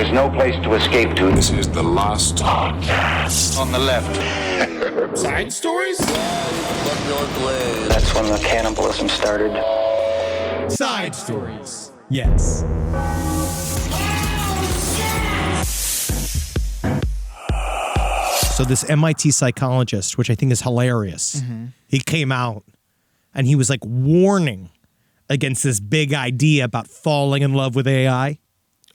There's no place to escape to. This is the last podcast. On the left. Side stories? That's when the cannibalism started. Side stories. Yes. So this MIT psychologist, which I think is hilarious, he came out and he was like warning against this big idea about falling in love with AI.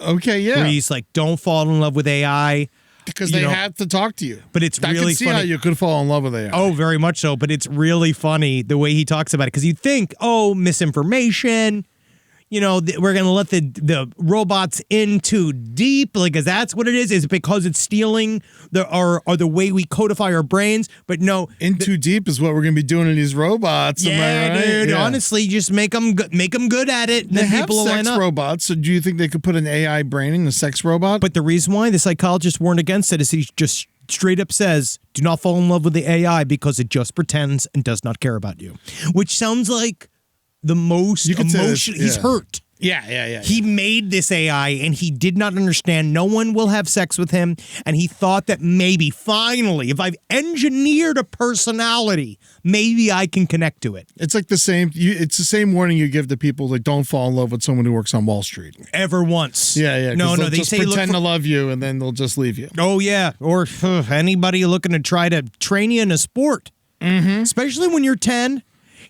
Okay, yeah. Where he's like, don't fall in love with AI. Because they have to talk to you. But it's I really can see funny. how you could fall in love with AI. Oh, very much so. But it's really funny the way he talks about it. Because you think, oh, misinformation. You know, we're going to let the robots in too deep. Like, is that's what it is? Is it because it's stealing or the way we codify our brains? But no. In too deep is what we're going to be doing to these robots. Yeah, am I right? dude. Yeah. Honestly, just make them good at it. And They then have people will line sex up. robots, so do you think they could put an AI brain in a sex robot? But the reason why the psychologist warned against it is he just straight up says, do not fall in love with the AI because it just pretends and does not care about you. Which sounds like the most emotion. He's hurt. Yeah. He made this AI and he did not understand no one will have sex with him. And he thought that maybe finally, if I've engineered a personality, maybe I can connect to it. It's like the same. It's the same warning you give to people that don't fall in love with someone who works on Wall Street. Ever once. Yeah. No, They they just say pretend to love you and then they'll just leave you. Oh, yeah. Or anybody looking to try to train you in a sport. Mm-hmm. Especially when you're 10.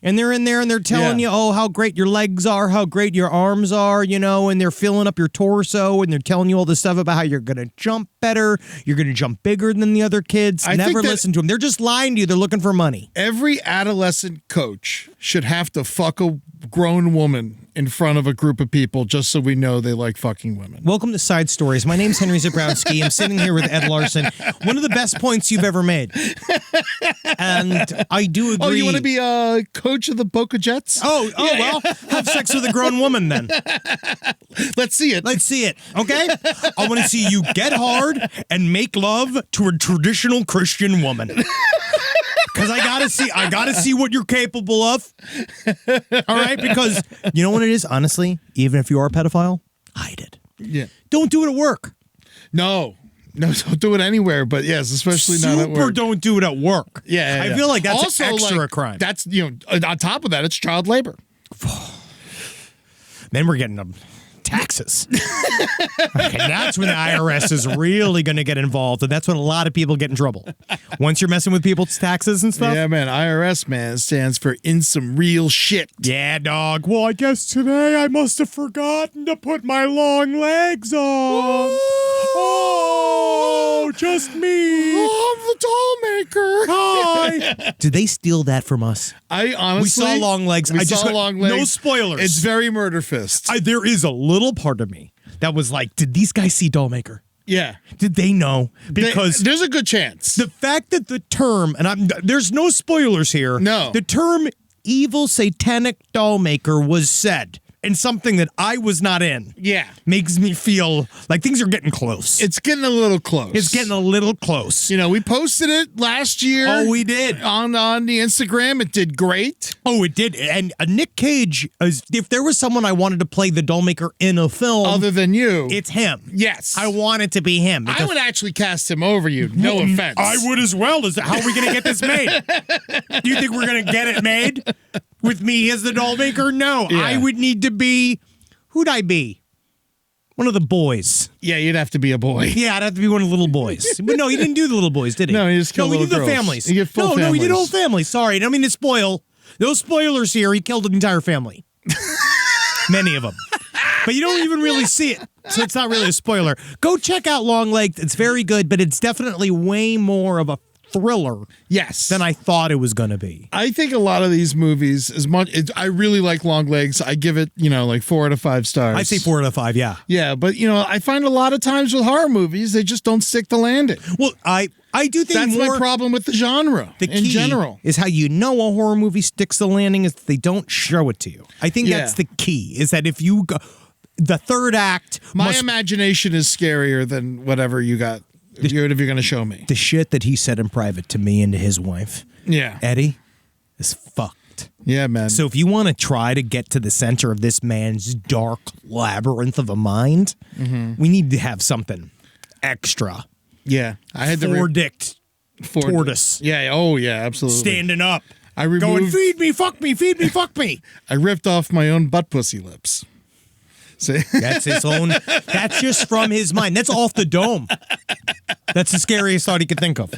And they're in there and they're telling you, oh, how great your legs are, how great your arms are, you know, and they're filling up your torso and they're telling you all this stuff about how you're going to jump better, you're going to jump bigger than the other kids. Never listen to them. They're just lying to you. They're looking for money. Every adolescent coach should have to fuck a grown woman in front of a group of people just so we know they like fucking women. Welcome to Side Stories. My name's Henry Zabrowski. I'm sitting here with Ed Larson. One of the best points you've ever made. And I do agree. Oh, you want to be a coach of the Boca Jets? Well, have sex with a grown woman then. Let's see it. Let's see it, okay? I want to see you get hard and make love to a traditional Christian woman. Because I gotta see what you're capable of. All right? Because you know what it is? Honestly, even if you are a pedophile, hide it. Yeah. Don't do it at work. No, don't do it anywhere. But yes, especially not at work. Don't do it at work. Yeah. I feel like that's also, an extra crime. That's, on top of that, it's child labor. Then we're getting them taxes. Okay, that's when the IRS is really going to get involved, and that's when a lot of people get in trouble. Once you're messing with people's taxes and stuff. Yeah, man. IRS, man, stands for in some real shit. Yeah, dog. Well, I guess today I must have forgotten to put my long legs on. Oh, just me. Oh, I'm the doll maker. Hi. Did they steal that from us? I honestly. We saw long legs. Long legs. No spoilers. It's very Murder Fist. There is a little part of me that was like, did these guys see Dollmaker? Yeah. Did they know? Because there's a good chance. The fact that the term, and there's no spoilers here. No. The term evil satanic dollmaker was said in something that I was not in. Yeah. Makes me feel like things are getting close. It's getting a little close. It's getting a little close. You know, we posted it last year. Oh, we did. On the Instagram. It did great. Oh, it did. And Nick Cage, if there was someone I wanted to play the dollmaker in a film. Other than you. It's him. Yes. I want it to be him. I would actually cast him over you. No offense. I would as well. How are we going to get this made? Do you think we're going to get it made with me as the dollmaker? No. Yeah. I would need to be, who'd I be? One of the boys. Yeah, you'd have to be a boy. Yeah, I'd have to be one of the little boys. But no, he didn't do the little boys, did he? No, he just killed little he did girls. the families. He did full No, he did families. whole families. Sorry, I don't mean to spoil. No spoilers here. He killed an entire family. Many of them. But you don't even really see it, so it's not really a spoiler. Go check out Long Legs. It's very good, but it's definitely way more of a thriller than I thought it was going to be. I think a lot of these movies, I really like Long Legs. I give it, like 4 out of 5 stars. I'd say 4 out of 5, yeah. Yeah, but, I find a lot of times with horror movies, they just don't stick the landing. Well, I do think that's my problem with the genre in general. Is how you know a horror movie sticks the landing is they don't show it to you. I think that's the key, is that if you go, the third act. My imagination is scarier than whatever you got. If you're going to show me. The shit that he said in private to me and to his wife. Yeah. Eddie is fucked. fucked. Yeah, man. So if you want to try to get to the center of this man's dark labyrinth of a mind, we need to have something extra. Yeah, I had Four-dicked tortoise. Yeah. Oh, yeah. Absolutely. Standing up. I removed. Going, feed me, fuck me, feed me, fuck me. I ripped off my own butt pussy lips. See? That's his own. That's just from his mind. That's off the dome. That's the scariest thought he could think of.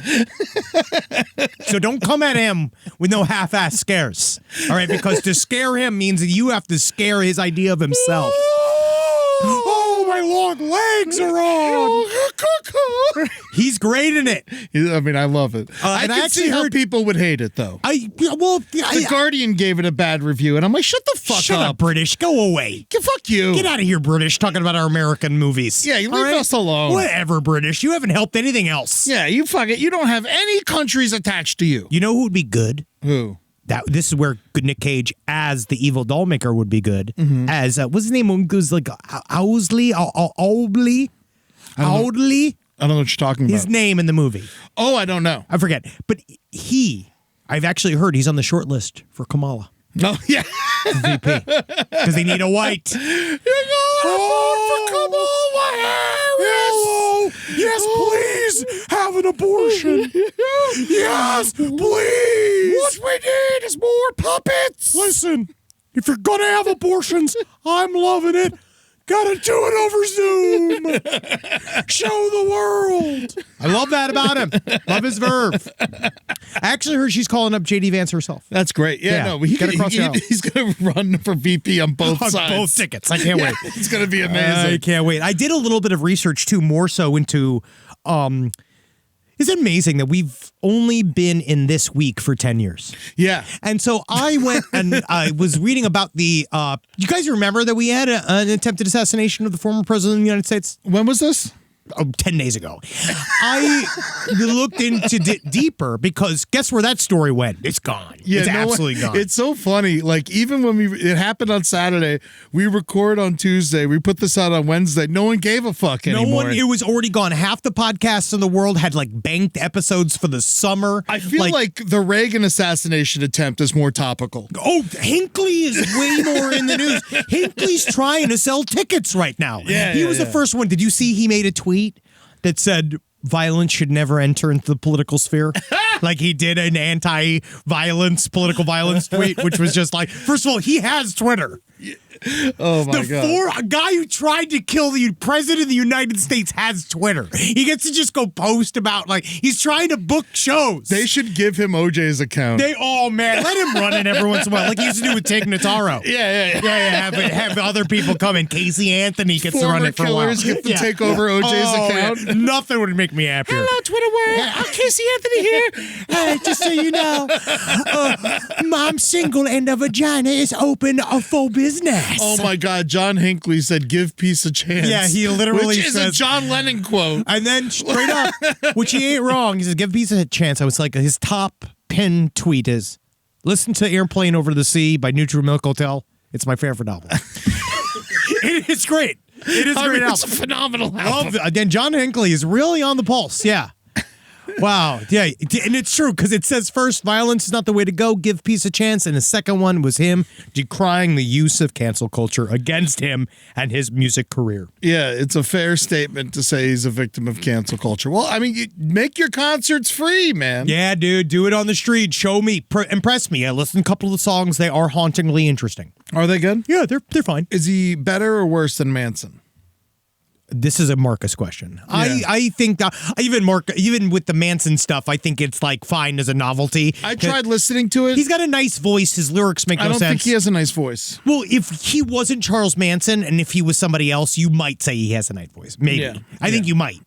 So don't come at him with no half-ass scares. All right, because to scare him means that you have to scare his idea of himself. Oh, my long legs are on. He's great in it. I mean, I love it. I and I can actually see how heard- people would hate it, though. The I Guardian gave it a bad review, and I'm like, shut the fuck shut up, British. Go away. Fuck you. Get out of here, British, talking about our American movies. Yeah, you All leave us alone. Whatever, British. You haven't helped anything else. Yeah, you fuck it. You don't have any countries attached to you. You know who would be good? Who? This is where Nick Cage as the evil doll maker would be good. As what's his name? It was like Owsley. I don't know what you're talking His about. name in the movie. Oh, I don't know. I forget. But I've actually heard he's on the short list for Kamala. No, yeah. VP. Because they need a white. You're gonna vote for Kamala Harris. Hello. Yes, please have an abortion. Yes, please. What we need is more puppets. Listen, if you're going to have abortions, I'm loving it. Gotta do it over Zoom. Show the world. I love that about him. Love his verve. I actually heard she's calling up JD Vance herself. That's great. Yeah, no, he's going to run for VP on both sides. Both tickets. I can't wait. It's going to be amazing. I can't wait. I did a little bit of research too, more so into It's amazing that we've only been in this week for 10 years. Yeah. And so I went and I was reading about the, you guys remember that we had an attempted assassination of the former president of the United States? When was this? 10 days ago. I looked into deeper because guess where that story went? It's gone. Yeah, it's absolutely gone. It's so funny. Like, even when it happened on Saturday, we record on Tuesday, we put this out on Wednesday. No one gave a fuck anymore. It was already gone. Half the podcasts in the world had like banked episodes for the summer. I feel like the Reagan assassination attempt is more topical. Oh, Hinckley is way more in the news. Hinckley's trying to sell tickets right now. He was the first one. Did you see he made a tweet that said violence should never enter into the political sphere? Like he did an anti-violence, political violence tweet, which was just like, first of all, he has Twitter. Oh my God. A guy who tried to kill the president of the United States has Twitter. He gets to just go post about, like, he's trying to book shows. They should give him OJ's account. Oh man, let him run it every once in a while, like he used to do with Tig Notaro. Yeah. Have other people come in. Casey Anthony gets to run it for a while. Killers get to take over OJ's account. Yeah. Nothing would make me happier. Hello, Twitter world. I'm Casey Anthony here. Hey, just so you know, I'm single and the vagina is open for business. Oh my God, John Hinckley said, give peace a chance. Yeah, he literally Which is says, a John Lennon quote. And then straight up, which he ain't wrong, he says, give peace a chance. I was like, his top pinned tweet is, listen to Airplane Over the Sea by Neutral Milk Hotel. It's my favorite album. It's great. It is a great album. It's a phenomenal album. Again, John Hinckley is really on the pulse. Yeah. Wow. Yeah. And it's true because it says first, violence is not the way to go. Give peace a chance. And the second one was him decrying the use of cancel culture against him and his music career. Yeah, it's a fair statement to say he's a victim of cancel culture. Well, I mean, you make your concerts free, man. Yeah, dude. Do it on the street. Show me. Impress me. I listened to a couple of the songs. They are hauntingly interesting. Are they good? Yeah, they're fine. Is he better or worse than Manson? This is a Marcus question. Yeah. I think that even with the Manson stuff, I think it's like fine as a novelty. I tried listening to it. He's got a nice voice. His lyrics make no sense. I don't think he has a nice voice. Well, if he wasn't Charles Manson and if he was somebody else, you might say he has a nice voice. Maybe. Yeah. I think you might.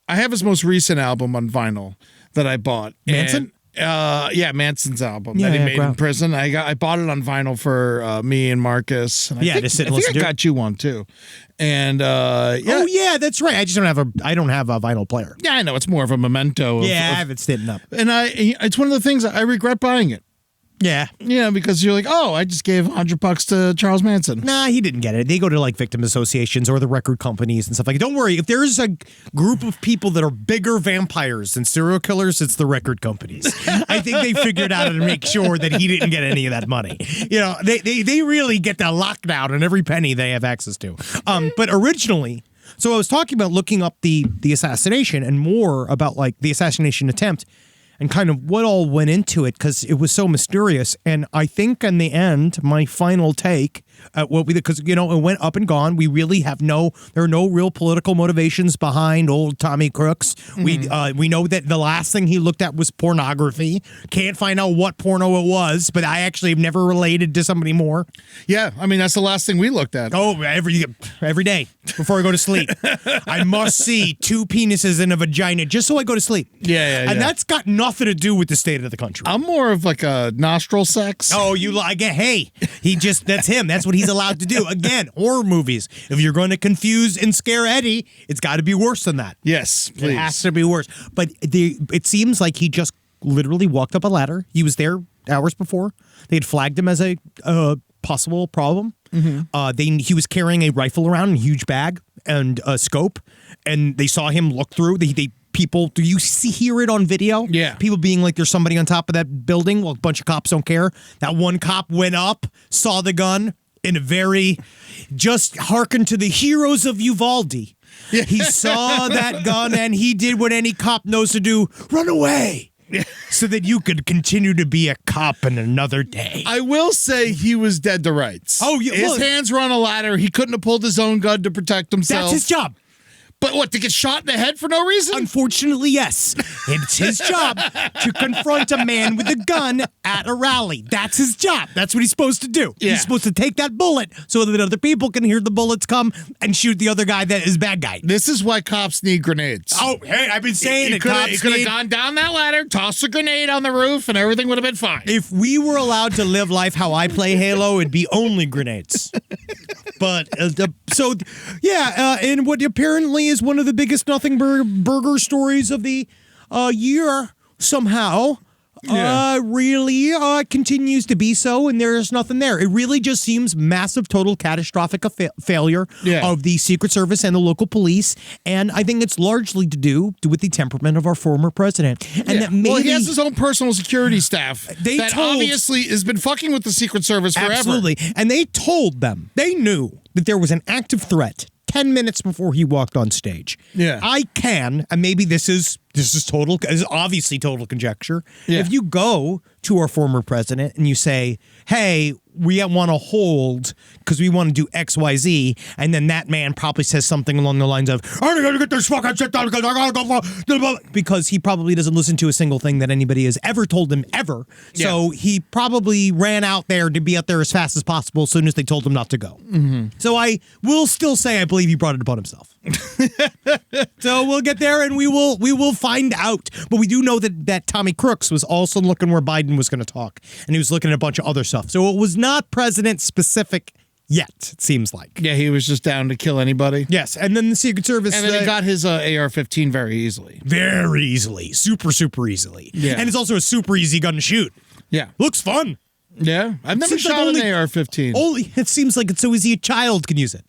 I have his most recent album on vinyl that I bought. Manson? Manson's album that he made in prison. I bought it on vinyl for me and Marcus. And I think I got you one too. And oh yeah, that's right. I just don't have a vinyl player. Yeah, I know it's more of a memento. I have it standing up. And it's one of the things I regret buying it. Yeah. Yeah, because you're like, oh, I just gave $100 to Charles Manson. Nah, he didn't get it. They go to like victim associations or the record companies and stuff like that. Don't worry. If there's a group of people that are bigger vampires than serial killers, it's the record companies. I think they figured out how to make sure that he didn't get any of that money. You know, they really get that lockdown on every penny they have access to. But originally, so I was talking about looking up the assassination and more about like the assassination attempt and kind of what all went into it because it was so mysterious. And I think in the end, my final take at what we did, because, you know, it went up and gone. We really have there are no real political motivations behind old Tommy Crooks. Mm-hmm. We know that the last thing he looked at was pornography. Can't find out what porno it was, but I actually have never related to somebody more. Yeah, I mean, that's the last thing we looked at. Oh, every day before I go to sleep. I must see 2 penises and a vagina just so I go to sleep. Yeah. And that's got nothing to do with the state of the country. I'm more of like a nostril sex. Oh, hey, that's him. That's what he's allowed to do. Again, horror movies. If you're going to confuse and scare Eddie, it's got to be worse than that. Yes, please. It has to be worse. But it seems like he just literally walked up a ladder. He was there hours before. They had flagged him as a possible problem. Mm-hmm. He was carrying a rifle around in a huge bag and a scope, and they saw him look through. People, do you hear it on video? Yeah. People being like, there's somebody on top of that building. Well, a bunch of cops don't care. That one cop went up, saw the gun in a very, just hearken to the heroes of Uvalde. Yeah. He saw that gun and he did what any cop knows to do, run away. So that you could continue to be a cop in another day. I will say he was dead to rights. Oh, yeah. His hands were on a ladder. He couldn't have pulled his own gun to protect himself. That's his job. But what, to get shot in the head for no reason? Unfortunately, yes. It's his job to confront a man with a gun at a rally. That's his job. That's what he's supposed to do. Yeah. He's supposed to take that bullet so that other people can hear the bullets come and shoot the other guy that is bad guy. This is why cops need grenades. Oh, hey, I've been saying it. He could have gone down that ladder, tossed a grenade on the roof, and everything would have been fine. If we were allowed to live life how I play Halo, it'd be only grenades. But, and what apparently is one of the biggest nothing burger stories of the year somehow really continues to be so, and there's nothing there. It really just seems massive, total, catastrophic failure of the Secret Service and the local police, and I think it's largely to do with the temperament of our former president. And that maybe, he has his own personal security staff obviously has been fucking with the Secret Service forever. Absolutely, and they told them, they knew that there was an active threat 10 minutes before he walked on stage. Yeah. I can, and maybe this is obviously total conjecture. Yeah. If you go to our former president and you say, hey, we want to hold because we want to do X, Y, Z, and then that man probably says something along the lines of, I gotta get this fucking shit done because I gotta go, because he probably doesn't listen to a single thing that anybody has ever told him ever. Yeah. So he probably ran out there to be out there as fast as possible as soon as they told him not to go. Mm-hmm. So I will still say I believe he brought it upon himself. So we'll get there and we will find out. But we do know that Tommy Crooks was also looking where Biden was going to talk, and he was looking at a bunch of other stuff. So it was not president specific yet, it seems like. Yeah, he was just down to kill anybody. Yes, and then the Secret Service... And then he got his AR-15 very easily. Very easily. Super, super easily. Yeah. And it's also a super easy gun to shoot. Yeah. Looks fun. Yeah. I've never shot an AR-15. It seems like it's so easy a child can use it.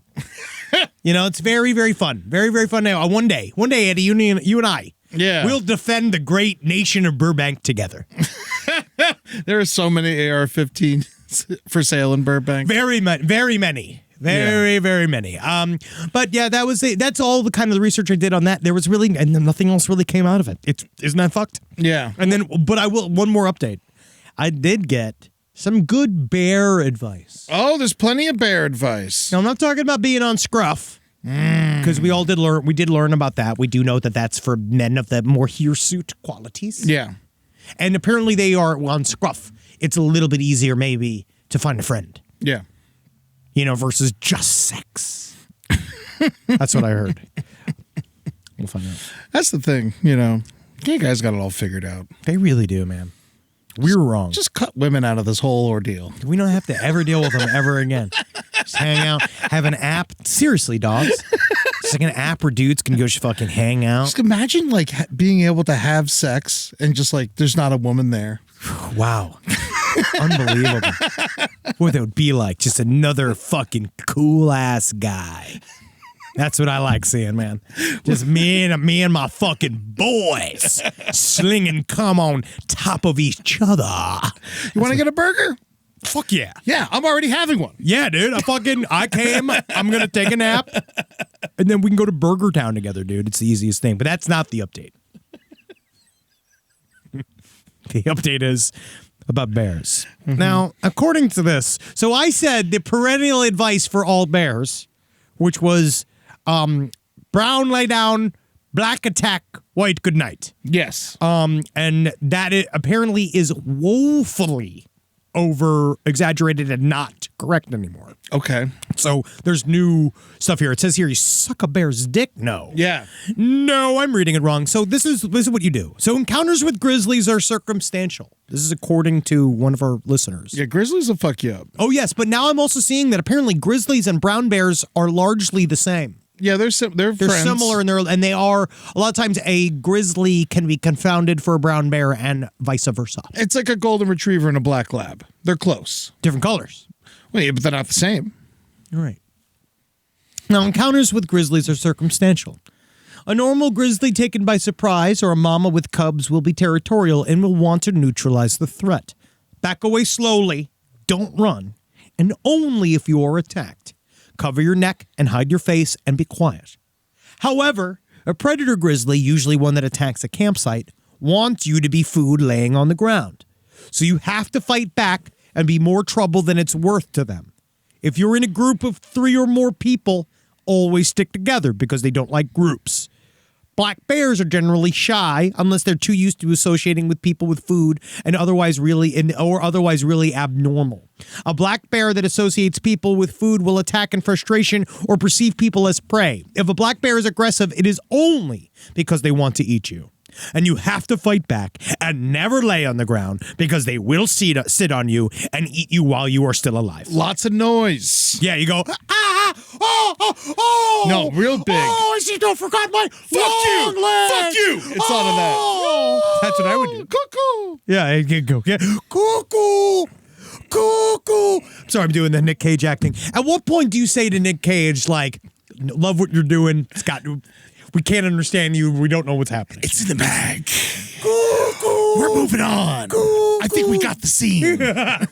You know, it's very, very fun. Very, very fun. Now, one day, Eddie, you and I, we'll defend the great nation of Burbank together. There are so many AR-15s for sale in Burbank. Very many. Very, very many. But yeah, that's all the kind of the research I did on that. There was really, and nothing else really came out of it. Isn't that fucked? Yeah. And then, but I will, one more update. I did get some good bear advice. Oh, there's plenty of bear advice. Now, I'm not talking about being on Scruff, because we did learn about that. We do know that that's for men of the more hirsute qualities. Yeah. And apparently they are on Scruff. It's a little bit easier maybe to find a friend. Yeah. You know, versus just sex. That's what I heard. We'll find out. That's the thing, you know. Gay guys got it all figured out. They really do, man. We're wrong. Just cut women out of this whole ordeal. We don't have to ever deal with them ever again. Just hang out, have an app. Seriously, dogs. It's like an app where dudes can go just fucking hang out. Just imagine like being able to have sex and just like there's not a woman there. Wow. Unbelievable. What that would be like, just another fucking cool-ass guy. That's what I like seeing, man. Just me and my fucking boys slinging cum on top of each other. You want to get a burger? Fuck yeah. Yeah, I'm already having one. Yeah, dude. I came. I'm going to take a nap. And then we can go to Burger Town together, dude. It's the easiest thing. But that's not the update. The update is about bears. Mm-hmm. Now, according to this, so I said the perennial advice for all bears, which was brown lay down, black attack, white good night. Yes. And that it apparently is woefully over exaggerated and not correct anymore. Okay. So there's new stuff here. It says here, you suck a bear's dick? No. Yeah. No, I'm reading it wrong. So this is what you do. So encounters with grizzlies are circumstantial. This is according to one of our listeners. Yeah, grizzlies will fuck you up. Oh, yes. But now I'm also seeing that apparently grizzlies and brown bears are largely the same. Yeah, they're friends. Similar and they are a lot of times a grizzly can be confounded for a brown bear and vice versa. It's like a golden retriever and a black lab. They're close. Different colors. Well, yeah, but they're not the same. You're right. Now, encounters with grizzlies are circumstantial. A normal grizzly taken by surprise or a mama with cubs will be territorial and will want to neutralize the threat. Back away slowly, don't run, and only if you are attacked. Cover your neck and hide your face and be quiet. However, a predator grizzly, usually one that attacks a campsite, wants you to be food laying on the ground. So you have to fight back and be more trouble than it's worth to them. If you're in a group of 3 or more people, always stick together because they don't like groups. Black bears are generally shy unless they're too used to associating with people with food and otherwise really abnormal. A black bear that associates people with food will attack in frustration or perceive people as prey. If a black bear is aggressive, it is only because they want to eat you. And you have to fight back and never lay on the ground because they will sit on you and eat you while you are still alive. Lots of noise. Yeah, you go, oh. No, real big. Oh, I see, don't forgot my long leg. Fuck you. It's on that. That's what I would do. Cuckoo. Yeah, I can go. Yeah, cuckoo. Sorry, I'm doing the Nick Cage acting. At what point do you say to Nick Cage, like, love what you're doing, Scott? We can't understand you. We don't know what's happening. It's in the bag. We're moving on. I think we got the scene. Yeah,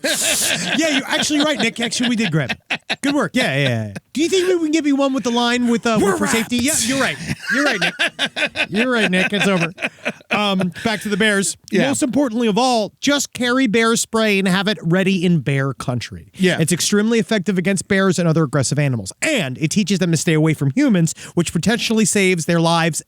you're actually right, Nick. Actually, we did grab it. Good work. Yeah. Do you think we can give you one with the line with for safety? Yeah, you're right. You're right, Nick. It's over. Back to the bears. Yeah. Most importantly of all, just carry bear spray and have it ready in bear country. Yeah. It's extremely effective against bears and other aggressive animals. And it teaches them to stay away from humans, which potentially saves their lives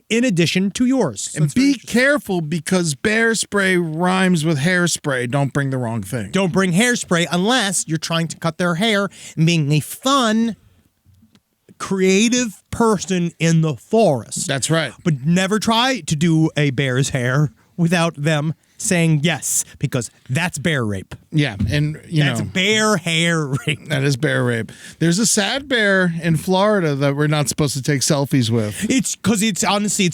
in addition to yours. So and be careful because bear spray rhymes with hairspray. Don't bring the wrong thing. Don't bring hairspray unless you're trying to cut their hair and being a fun, creative person in the forest. That's right. But never try to do a bear's hair without them saying yes, because that's bear rape. Yeah, and that's bear hair rape. That is bear rape. There's a sad bear in Florida that we're not supposed to take selfies with. It's because it's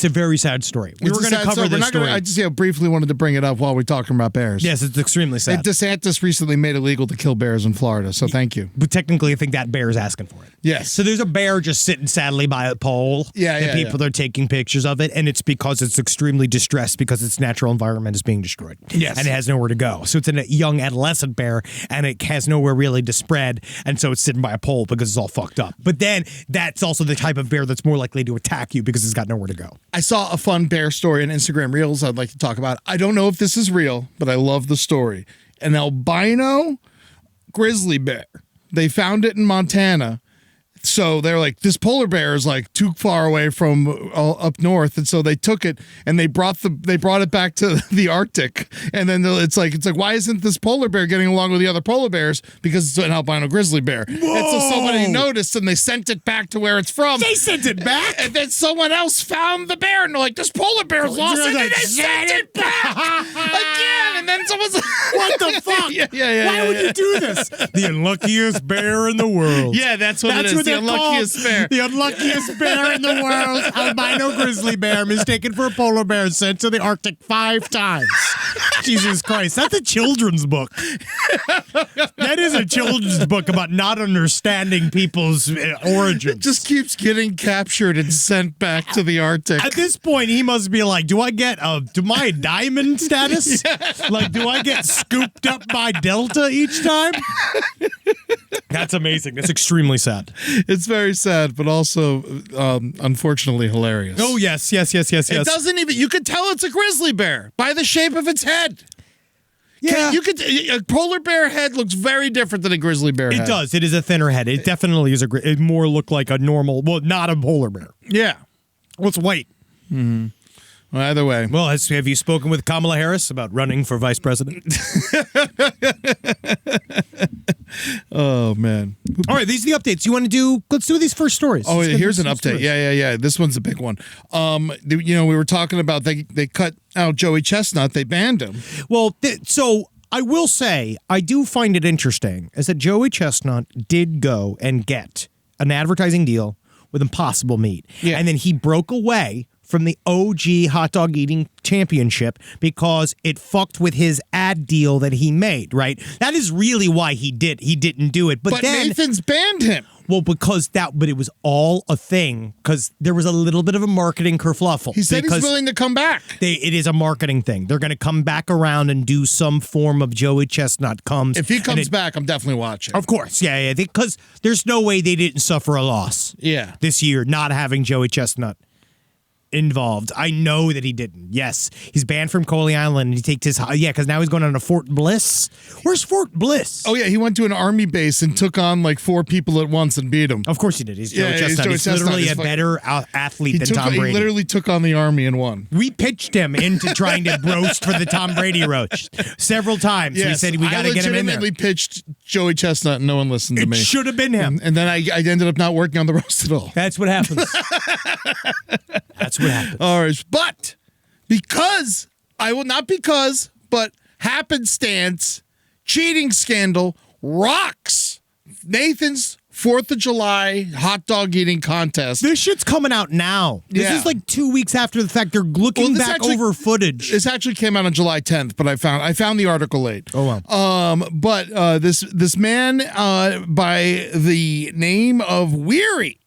a very sad story. We were going to cover this story. I just briefly wanted to bring it up while we're talking about bears. Yes, it's extremely sad. DeSantis recently made it illegal to kill bears in Florida, so thank you. But technically, I think that bear is asking for it. Yes. So there's a bear just sitting sadly by a pole. Yeah. People are taking pictures of it, and it's because it's extremely distressed because its natural environment is being destroyed. Yes. And it has nowhere to go. So it's a young adolescent bear, and it has nowhere really to spread, and so it's sitting by a pole because it's all fucked up. But then that's also the type of bear that's more likely to attack you because it's got nowhere to go. I saw a fun bear story on Instagram Reels I'd like to talk about. I don't know if this is real, but I love the story. An albino grizzly bear. They found it in Montana. So they're like, this polar bear is like too far away from up north, and so they took it and they brought it back to the Arctic, and then it's like why isn't this polar bear getting along with the other polar bears? Because it's an albino grizzly bear. Whoa. And so somebody noticed and they sent it back to where it's from. They sent it back, and then someone else found the bear and they're like, this polar bear's lost, and then they sent it back again. And then someone's like, what the fuck? Yeah. Why would you do this? The unluckiest bear in the world. Yeah, that's what it is. The unluckiest bear. The unluckiest bear in the world. Albino grizzly bear mistaken for a polar bear sent to the Arctic 5 times. Jesus Christ, that's a children's book. That is a children's book about not understanding people's origins. It just keeps getting captured and sent back to the Arctic. At this point, he must be like, do I get my diamond status? Like, do I get scooped up by Delta each time? That's amazing. That's extremely sad. It's very sad, but also unfortunately hilarious. Oh, yes. It doesn't even, you could tell it's a grizzly bear by the shape of its head. Yeah. A polar bear head looks very different than a grizzly bear head. It does. It is a thinner head. It definitely is it more look like a normal, well, not a polar bear. Yeah. Well, it's white. Mm-hmm. Well, either way. Well, have you spoken with Kamala Harris about running for vice president? Oh, man. All right, these are the updates. Let's do these first stories. Oh, yeah, here's an update. Yeah. This one's a big one. We were talking about they cut out Joey Chestnut. They banned him. Well, so I will say, I do find it interesting is that Joey Chestnut did go and get an advertising deal with Impossible Meat. Yeah. And then he broke away from the OG hot dog eating championship because it fucked with his ad deal that he made, right? That is really why he didn't do it. But then Nathan's banned him. Well, but it was all a thing because there was a little bit of a marketing kerfluffle. He said he's willing to come back. It is a marketing thing. They're going to come back around and do some form of Joey Chestnut comes. If he comes back, I'm definitely watching. Of course, yeah, because there's no way they didn't suffer a loss. Yeah. This year, not having Joey Chestnut involved. I know that he didn't. Yes, he's banned from Coley Island. And he takes his because now he's going on to Fort Bliss. Where's Fort Bliss? Oh yeah, he went to an army base and took on like 4 people at once and beat them. Of course he did. He's Joey Chestnut. He's Joey literally Chestnut. a better athlete than Tom Brady. He literally took on the army and won. We pitched him into trying to roast for the Tom Brady roast several times. Yes, We said we got to get him in there. I legitimately pitched Joey Chestnut and no one listened to me. It should have been him. And then I ended up not working on the roast at all. That's what happens. That's what happens. All right. But but happenstance, cheating scandal rocks Nathan's 4th of July hot dog eating contest. This shit's coming out now. This is like 2 weeks after the fact. They're looking back over footage. This actually came out on July 10th, but I found the article late. Oh wow. But this man by the name of Weary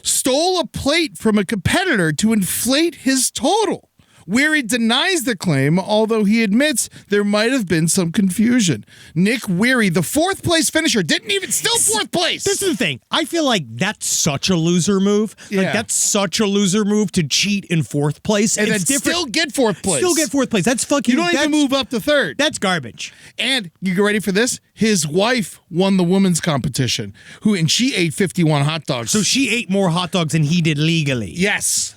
stole a plate from a competitor to inflate his total. Weary denies the claim, although he admits there might have been some confusion. Nick Weary, the 4th place finisher, didn't even still 4th place. This is the thing. I feel like that's such a loser move. Yeah. Like that's such a loser move to cheat in 4th place and then still get 4th place. Still get 4th place. That's fucking. You don't even move up to 3rd. That's garbage. And you get ready for this? His wife won the women's competition, and she ate 51 hot dogs. So she ate more hot dogs than he did legally. Yes.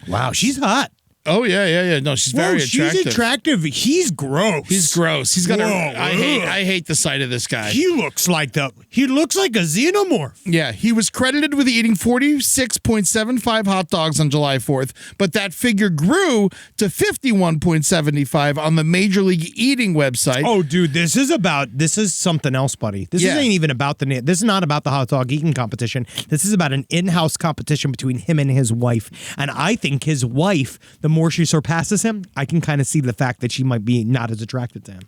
Wow, she's hot. Oh yeah. No, she's very attractive. She's attractive. He's gross. He's gross. He's got I hate the sight of this guy. He looks like a xenomorph. Yeah, he was credited with eating 46.75 hot dogs on July 4th, but that figure grew to 51.75 on the Major League Eating website. Oh, dude, this is something else, buddy. This isn't even about this is not about the hot dog eating competition. This is about an in-house competition between him and his wife. And I think his wife, the more she surpasses him, I can kind of see the fact that she might be not as attracted to him.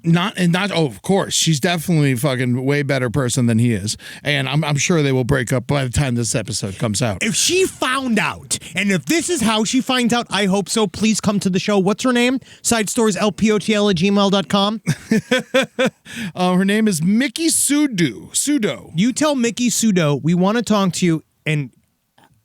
Of course. She's definitely a fucking way better person than he is. And I'm sure they will break up by the time this episode comes out. If she found out, and if this is how she finds out, I hope so. Please come to the show. What's her name? sidestorieslpotl@gmail.com. Her name is Mickey Sudo. You tell Mickey Sudo we want to talk to you, and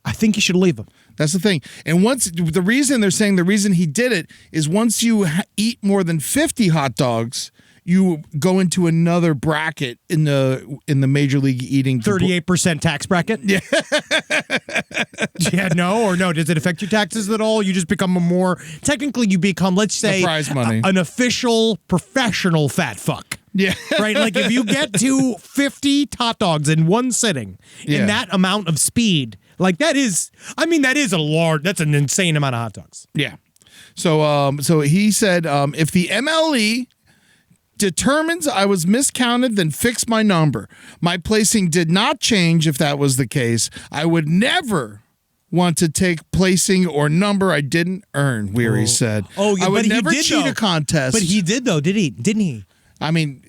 I think you should leave him. That's the thing. And the reason he did it is once you eat more than 50 hot dogs, you go into another bracket in the Major League Eating 38% tax bracket. Yeah. No. Does it affect your taxes at all? You just become technically you become, let's say, prize money. An official professional fat fuck. Yeah. Right? Like if you get to 50 hot dogs in one sitting in that amount of speed, like that's an insane amount of hot dogs. Yeah. So he said, if the MLE determines I was miscounted, then fix my number. My placing did not change if that was the case. I would never want to take placing or number I didn't earn, Weary said. Oh, yeah, I would but he never did, cheat though. a contest. But he did, though, didn't he? I mean,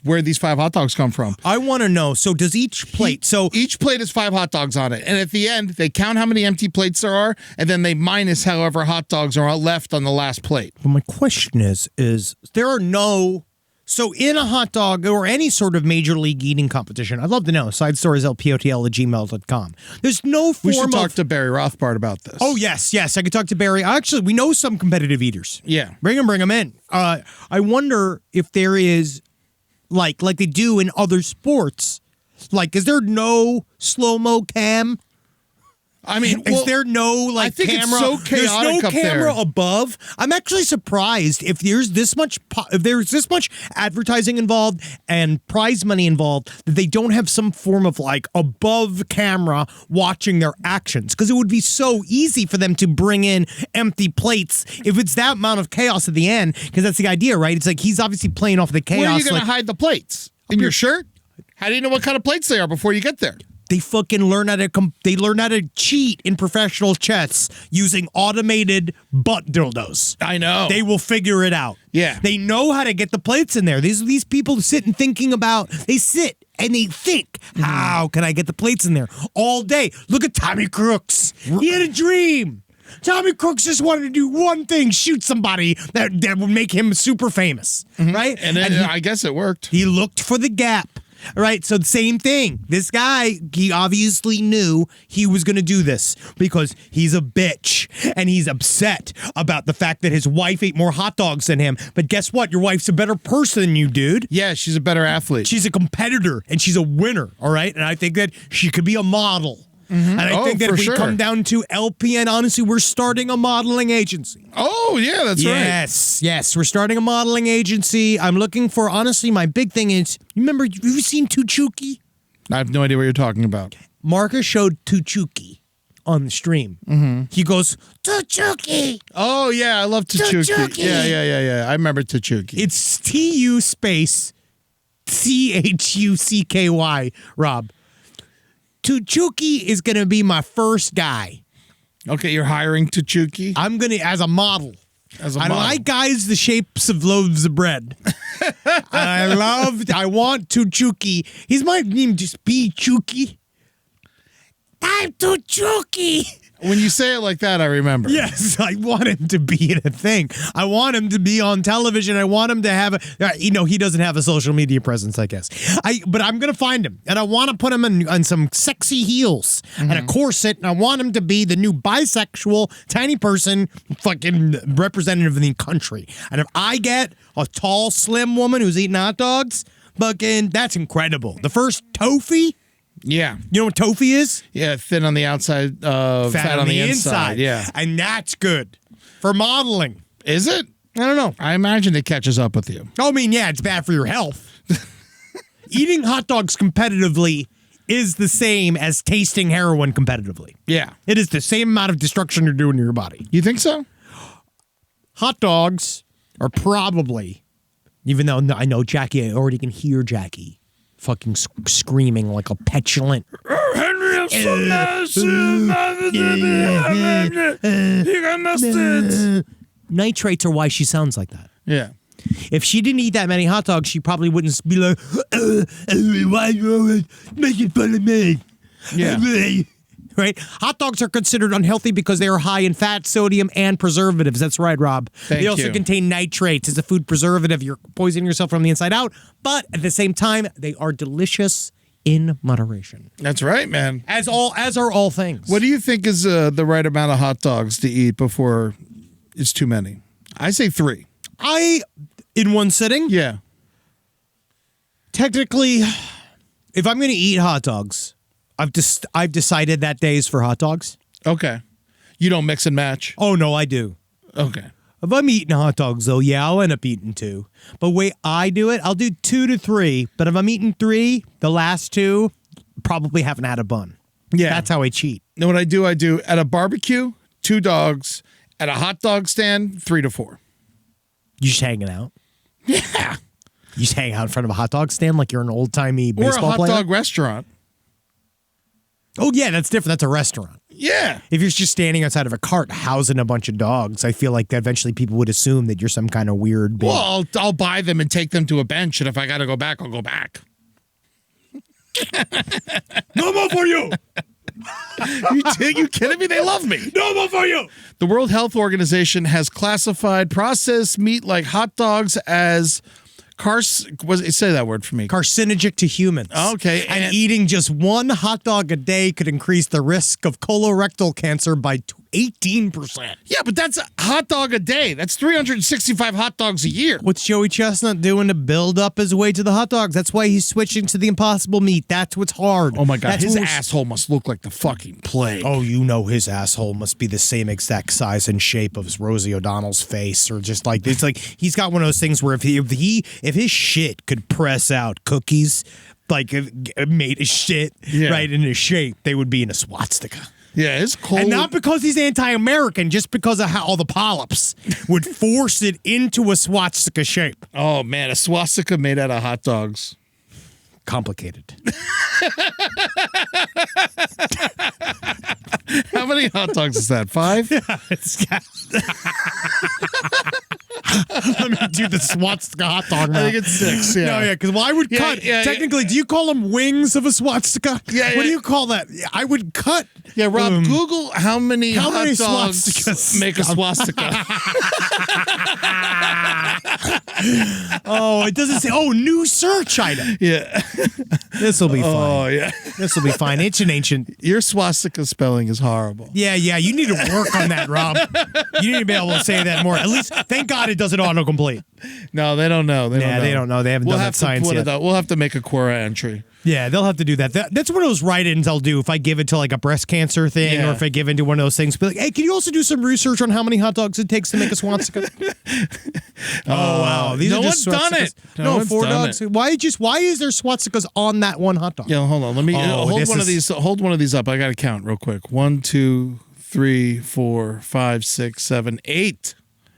where these 5 hot dogs come from. I want to know. So does each plate? So Each plate has 5 hot dogs on it. And at the end, they count how many empty plates there are, and then they minus however hot dogs are left on the last plate. But my question is there are no... So in a hot dog or any sort of major league eating competition, I'd love to know, sidestorieslpotl@gmail.com. There's no form We should talk of... to Barry Rothbart about this. Oh, yes. I could talk to Barry. Actually, we know some competitive eaters. Yeah. Bring them in. I wonder if there is, like they do in other sports, like, is there no slow-mo cam? I mean, Is there no I think camera? it's so chaotic There's no up camera there. above. I'm actually surprised if there's this much advertising involved and prize money involved that they don't have some form of like above camera watching their actions, because it would be so easy for them to bring in empty plates if it's that amount of chaos at the end. Because that's the idea, right? It's like he's obviously playing off the chaos. Where are you going to like, hide the plates? In your shirt? How do you know what kind of plates they are before you get there? They fucking learn how to cheat in professional chess using automated butt dildos. I know. They will figure it out. Yeah. They know how to get the plates in there. These people sit and thinking about, they sit and they think, how can I get the plates in there all day? Look at Tommy Crooks. He had a dream. Tommy Crooks just wanted to do one thing, shoot somebody that would make him super famous, right? And then I guess it worked. He looked for the gap. All right, so the same thing. This guy, he obviously knew he was going to do this because he's a bitch and he's upset about the fact that his wife ate more hot dogs than him. But guess what? Your wife's a better person than you, dude. Yeah, she's a better athlete. She's a competitor and she's a winner, all right? And I think that she could be a model. And I think that for if we sure. come down to LPN, honestly, we're starting a modeling agency. Oh, yeah, that's right. Yes, we're starting a modeling agency. I'm looking for, honestly, my big thing is, you remember, have you seen Tuchuki? I have no idea what you're talking about. Marcus showed Tuchuki on the stream. He goes, Tuchuki! Oh, yeah, I love Tachuki. Tachuki. Yeah. I remember Tachuki. It's TU space CHUCKY, Rob. Tuchuki is going to be my first guy. Okay, you're hiring Tachuki? I'm going to, as a model. As a I model. like guys the shapes of loaves of bread. I want Tuchuki. His might name just be Chuki. I'm Tuchuki. When you say it like that, I remember. Yes, I want him to be in a thing. I want him to be on television. I want him to have he doesn't have a social media presence, I guess. But I'm going to find him, and I want to put him on some sexy heels and a corset, and I want him to be the new bisexual, tiny person, fucking representative of the country. And if I get a tall, slim woman who's eating hot dogs, fucking, that's incredible. The first Tofi. Yeah. You know what tofu is? Yeah, thin on the outside, fat on the inside. Yeah. And that's good for modeling. Is it? I don't know. I imagine it catches up with you. I mean, yeah, it's bad for your health. Eating hot dogs competitively is the same as tasting heroin competitively. Yeah. It is the same amount of destruction you're doing to your body. You think so? Hot dogs are probably, even though I know Jackie, I already can hear Jackie fucking screaming like a petulant. Nitrates are why she sounds like that. Yeah. If she didn't eat that many hot dogs, she probably wouldn't be like, why are you always making fun of me? Yeah. Right? Hot dogs are considered unhealthy because they are high in fat, sodium, and preservatives. That's right, Rob. Thank they also you. contain nitrates. It's a food preservative. You're poisoning yourself from the inside out. But at the same time, they are delicious in moderation. That's right, man. As are all things. What do you think is the right amount of hot dogs to eat before it's too many? I say 3. In one sitting? Yeah. Technically, if I'm going to eat hot dogs, I've decided that day is for hot dogs. Okay. You don't mix and match? Oh, no, I do. Okay. If I'm eating hot dogs, though, yeah, I'll end up eating 2. But way I do it, I'll do 2 to 3. But if I'm eating 3, the last 2 probably haven't had a bun. Yeah. That's how I cheat. You know what I do? I do at a barbecue, 2 dogs. At a hot dog stand, 3 to 4. You just hanging out. Yeah. You just hang out in front of a hot dog stand like you're an old-timey Or a baseball hot player. dog restaurant. Oh, yeah, that's different. That's a restaurant. Yeah. If you're just standing outside of a cart housing a bunch of dogs, I feel like eventually people would assume that you're some kind of weird. Well, I'll buy them and take them to a bench, and if I got to go back, I'll go back. No more for you. You kidding me? They love me. No more for you. The World Health Organization has classified processed meat like hot dogs as say that word for me. Carcinogenic to humans. Okay. And eating just one hot dog a day could increase the risk of colorectal cancer by 18%. Yeah, but that's a hot dog a day. That's 365 hot dogs a year. What's Joey Chestnut doing to build up his way to the hot dogs? That's why he's switching to the impossible meat. That's what's hard. Oh my God, That's his what asshole must look like the fucking plague. Oh, you know his asshole must be the same exact size and shape of Rosie O'Donnell's face, or just like it's like he's got one of those things where if his shit could press out cookies like made of shit right into shape, they would be in a swastika. Yeah, it's cold. And not because he's anti-American, just because of how all the polyps would force it into a swastika shape. Oh man, a swastika made out of hot dogs. Complicated. How many hot dogs is that? 5? Yeah, Let me do the swastika hot dog now. I think it's 6. Yeah. No, yeah, because I would cut. Technically, do you call them wings of a swastika? Yeah. What do you call that? I would cut. Yeah, Rob, Google how many hot dogs swastikas make a swastika. Oh, it doesn't say. Oh, new search item. Yeah. This will be fine. Oh, yeah. This will be fine. It's an ancient. Your swastika spelling is horrible. Yeah. You need to work on that, Rob. You need to be able to say that more. At least, thank God it doesn't autocomplete. No, they don't know. They don't know. They haven't done that science yet. We'll have to make a Quora entry. Yeah, they'll have to do that. That's one of those write-ins I'll do if I give it to like a breast cancer thing or if I give into one of those things. Be like, hey, can you also do some research on how many hot dogs it takes to make a swastika? Oh, wow. These no are just one's done swastikas. it. No, 4 dogs. Why is there swastikas on that one hot dog? Yeah, hold on. Let me hold one of these up. I got to count real quick. 1, 2, 3, 4, 5, 6, 7, 8.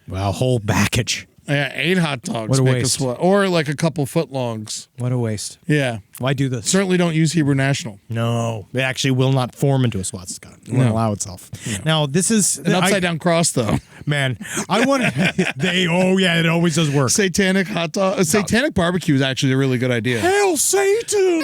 Wow, whole package. Yeah, 8 hot dogs. What a waste. Or like a couple footlongs. What a waste. Yeah. Why do this? Certainly don't use Hebrew National. No, it actually will not form into a swastika. It won't allow itself. No. Now, this is an upside down cross, though. Man, I want it always does work. Satanic hot dog. Satanic barbecue is actually a really good idea. Hail Satan!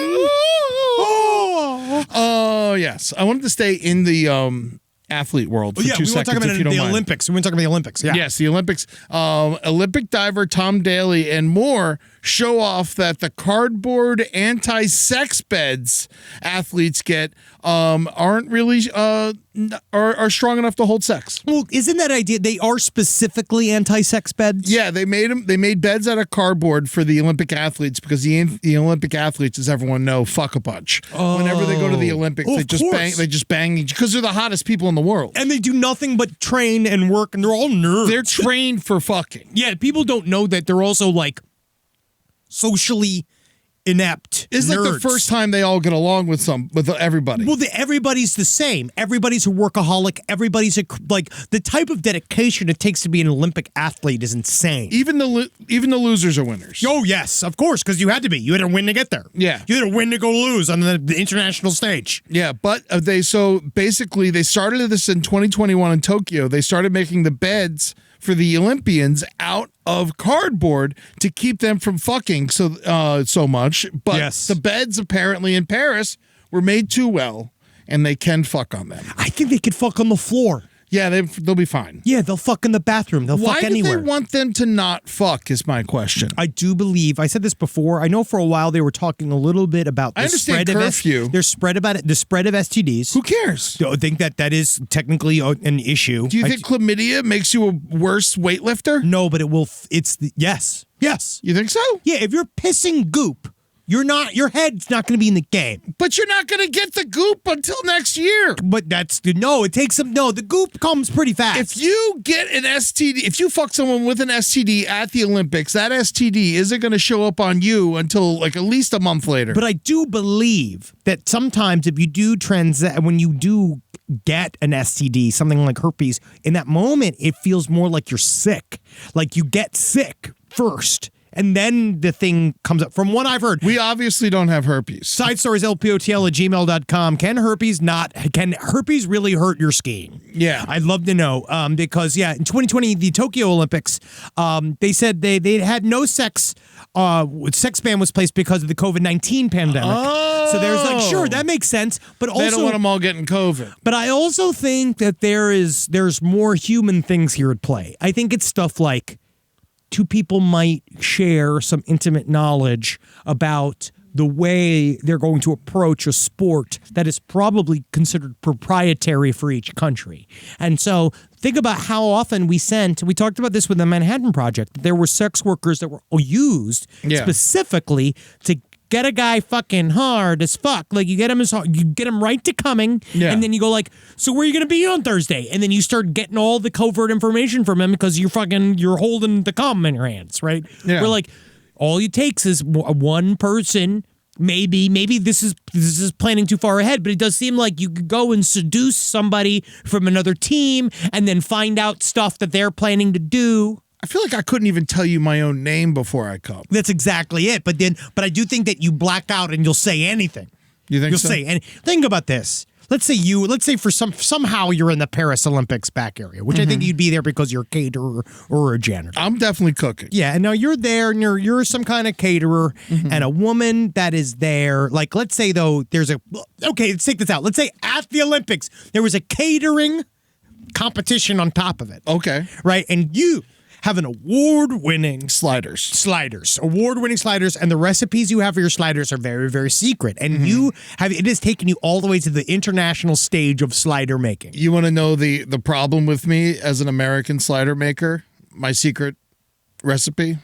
Oh, yes. I wanted to stay in the athlete world for 2 seconds, if you don't mind. Olympics. We want to talk about the Olympics. Yeah. Yes, the Olympics. Olympic diver Tom Daley and more show off that the cardboard anti-sex beds athletes get aren't really are strong enough to hold sex. Well, isn't that idea? They are specifically anti-sex beds. Yeah, they made beds out of cardboard for the Olympic athletes because the Olympic athletes, as everyone knows, fuck a bunch. Whenever they go to the Olympics, they just bang because they're the hottest people in the world. And they do nothing but train and work, and they're all nerds. They're trained for fucking. Yeah, people don't know that they're also like socially inept. It's nerds. like the first time they all get along with everybody. Well, everybody's the same. Everybody's a workaholic. Everybody's the type of dedication it takes to be an Olympic athlete is insane. Even the losers are winners. Oh yes, of course, because you had to be. You had to win to get there. Yeah, you had to win to go lose on the international stage. Yeah, but they started this in 2021 in Tokyo. They started making the beds for the Olympians out of cardboard to keep them from fucking so much. But the beds apparently in Paris were made too well, and they can fuck on them. I think they could fuck on the floor. Yeah, they'll be fine. Yeah, they'll fuck in the bathroom. They'll fuck anywhere. Why do they want them to not fuck is my question. I do believe, I said this before, I know for a while they were talking a little bit about the spread of the spread of STDs. Who cares? I think that is technically an issue. Do you think chlamydia makes you a worse weightlifter? No, but it will, yes. You think so? Yeah, if you're pissing goop, your head's not going to be in the game. But you're not going to get the goop until next year. But the goop comes pretty fast. If you get an STD, if you fuck someone with an STD at the Olympics, that STD isn't going to show up on you until like at least a month later. But I do believe that sometimes if you do when you do get an STD, something like herpes, in that moment, it feels more like you're sick. Like you get sick first. and then the thing comes up. From what I've heard, We obviously don't have herpes. side stories lpotl@gmail.com. Can herpes really hurt your skiing? Yeah. I'd love to know because in 2020 the Tokyo Olympics, they said they had no sex ban was placed because of the COVID-19 pandemic. Oh. So there's like, sure, that makes sense, but also They don't want them all getting COVID. but I also think that there's more human things here at play. I think it's stuff like two people might share some intimate knowledge about the way they're going to approach a sport that is probably considered proprietary for each country. And so think about how often we talked about this with the Manhattan Project, that there were sex workers that were used specifically to get a guy fucking hard as fuck. Like you get him right to coming, and then you go like, so where are you gonna be on Thursday? And then you start getting all the covert information from him because you're holding the cum in your hands, right? Yeah. We're like, all it takes is one person. Maybe this is planning too far ahead, but it does seem like you could go and seduce somebody from another team and then find out stuff that they're planning to do. I feel like I couldn't even tell you my own name before I come. That's exactly it. But I do think that you black out and you'll say anything. You think You'll so? say any. Think about this. Let's say for somehow you're in the Paris Olympics back area, which I think you'd be there because you're a caterer or a janitor. I'm definitely cooking. Yeah, and now you're there and you're some kind of caterer and a woman that is there. Like, let's say though, let's take this out. Let's say at the Olympics, there was a catering competition on top of it. Okay. Right? And you have an award-winning Sliders. award-winning sliders, and the recipes you have for your sliders are very, very secret. And it has taken you all the way to the international stage of slider making. You want to know the problem with me as an American slider maker? My secret recipe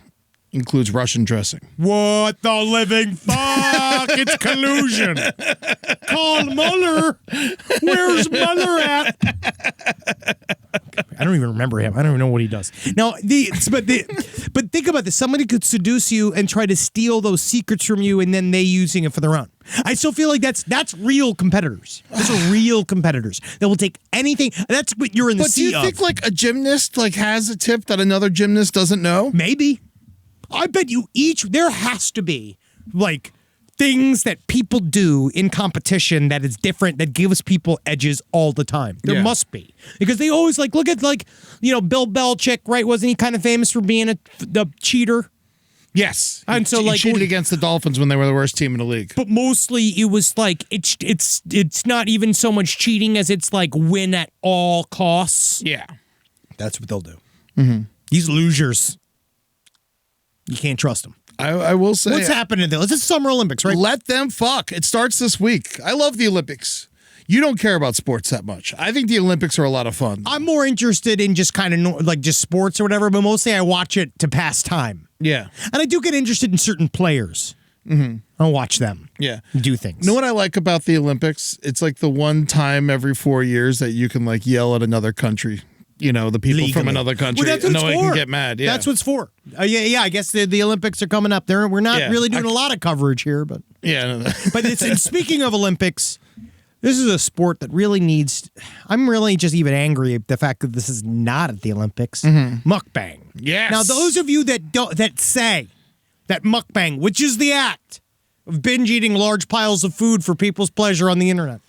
includes Russian dressing. What the living fuck? It's collusion. Call Mueller. Where's Mueller at? I don't even remember him. I don't even know what he does. Now, but think about this. Somebody could seduce you and try to steal those secrets from you, and then they using it for their own. I still feel like that's real competitors. Those are real competitors that will take anything. That's what you're in the sea of. But do you think like a gymnast like has a tip that another gymnast doesn't know? Maybe. I bet you there has to be like things that people do in competition that is different, that gives people edges all the time. There must be. Because they always look at Bill Belichick, right? Wasn't he kind of famous for being a cheater? Yes. And so he cheated against the Dolphins when they were the worst team in the league. But mostly it was like it's not even so much cheating as it's like win at all costs. Yeah. That's what they'll do. Mm-hmm. These losers. You can't trust them. I will say. What's happening there? It's the Summer Olympics, right? Let them fuck. It starts this week. I love the Olympics. You don't care about sports that much. I think the Olympics are a lot of fun. I'm more interested in just kind of like just sports or whatever, but mostly I watch it to pass time. Yeah. And I do get interested in certain players. Mm-hmm. I'll watch them. Yeah. Do things. You know what I like about the Olympics? It's like the one time every 4 years that you can like yell at another country. The people Legally. from another country. Well, that's what no it's one for. can get mad. Yeah. That's what it's for. Yeah. I guess the Olympics are coming up. We're not really doing a lot of coverage here, but Yeah. No. but and speaking of Olympics, this is a sport that really needs. I'm really just even angry at the fact that this is not at the Olympics. Mm-hmm. Mukbang. Yes. Now, those of you that say that mukbang, which is the act of binge eating large piles of food for people's pleasure on the internet,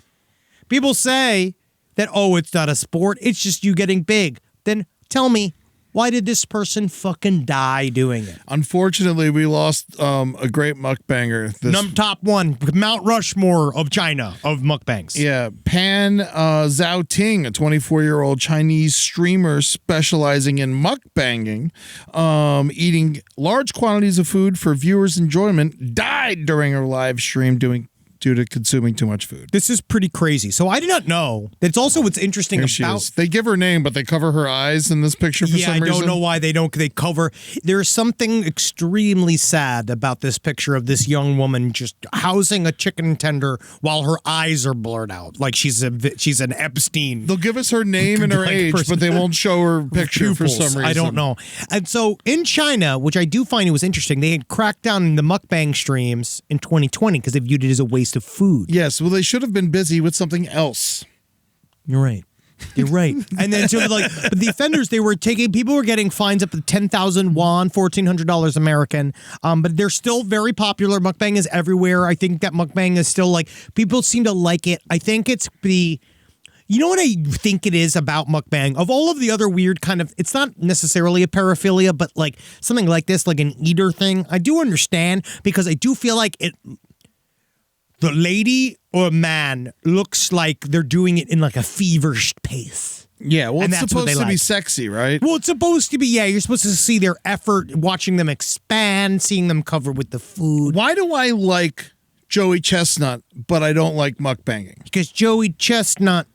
people say that, it's not a sport, it's just you getting big. Then tell me, why did this person fucking die doing it? Unfortunately, we lost a great mukbanger. Top one, Mount Rushmore of China, of mukbangs. Yeah, Pan Zhao Ting, a 24-year-old Chinese streamer specializing in mukbanging, eating large quantities of food for viewers' enjoyment, died during her live stream due to consuming too much food. This is pretty crazy. So I did not know. That's also what's interesting Here she about. is. They give her name, but they cover her eyes in this picture for some reason. I don't know why they cover. There's something extremely sad about this picture of this young woman just housing a chicken tender while her eyes are blurred out, like she's an Epstein. They'll give us her name and her age, person. but they won't show her picture for some reason. I don't know. And so in China, which I do find it was interesting, they had cracked down on the mukbang streams in 2020 because they viewed it as a waste of food. Yes, well, they should have been busy with something else. You're right. You're right. And then so like, but the offenders, people were getting fines up to 10,000 won, $1,400 American. But they're still very popular. Mukbang is everywhere. I think that mukbang is still like, people seem to like it. I think it's you know what I think it is about mukbang? Of all of the other weird kind of, it's not necessarily a paraphilia, but like something like this, like an eater thing. I do understand because I do feel like the lady or man looks like they're doing it in like a feverish pace. Yeah, well, And it's that's what supposed they to be like. sexy, right? Well, it's supposed to be, yeah, you're supposed to see their effort, watching them expand, seeing them covered with the food. Why do I like Joey Chestnut, but I don't like mukbanging? Because Joey Chestnut,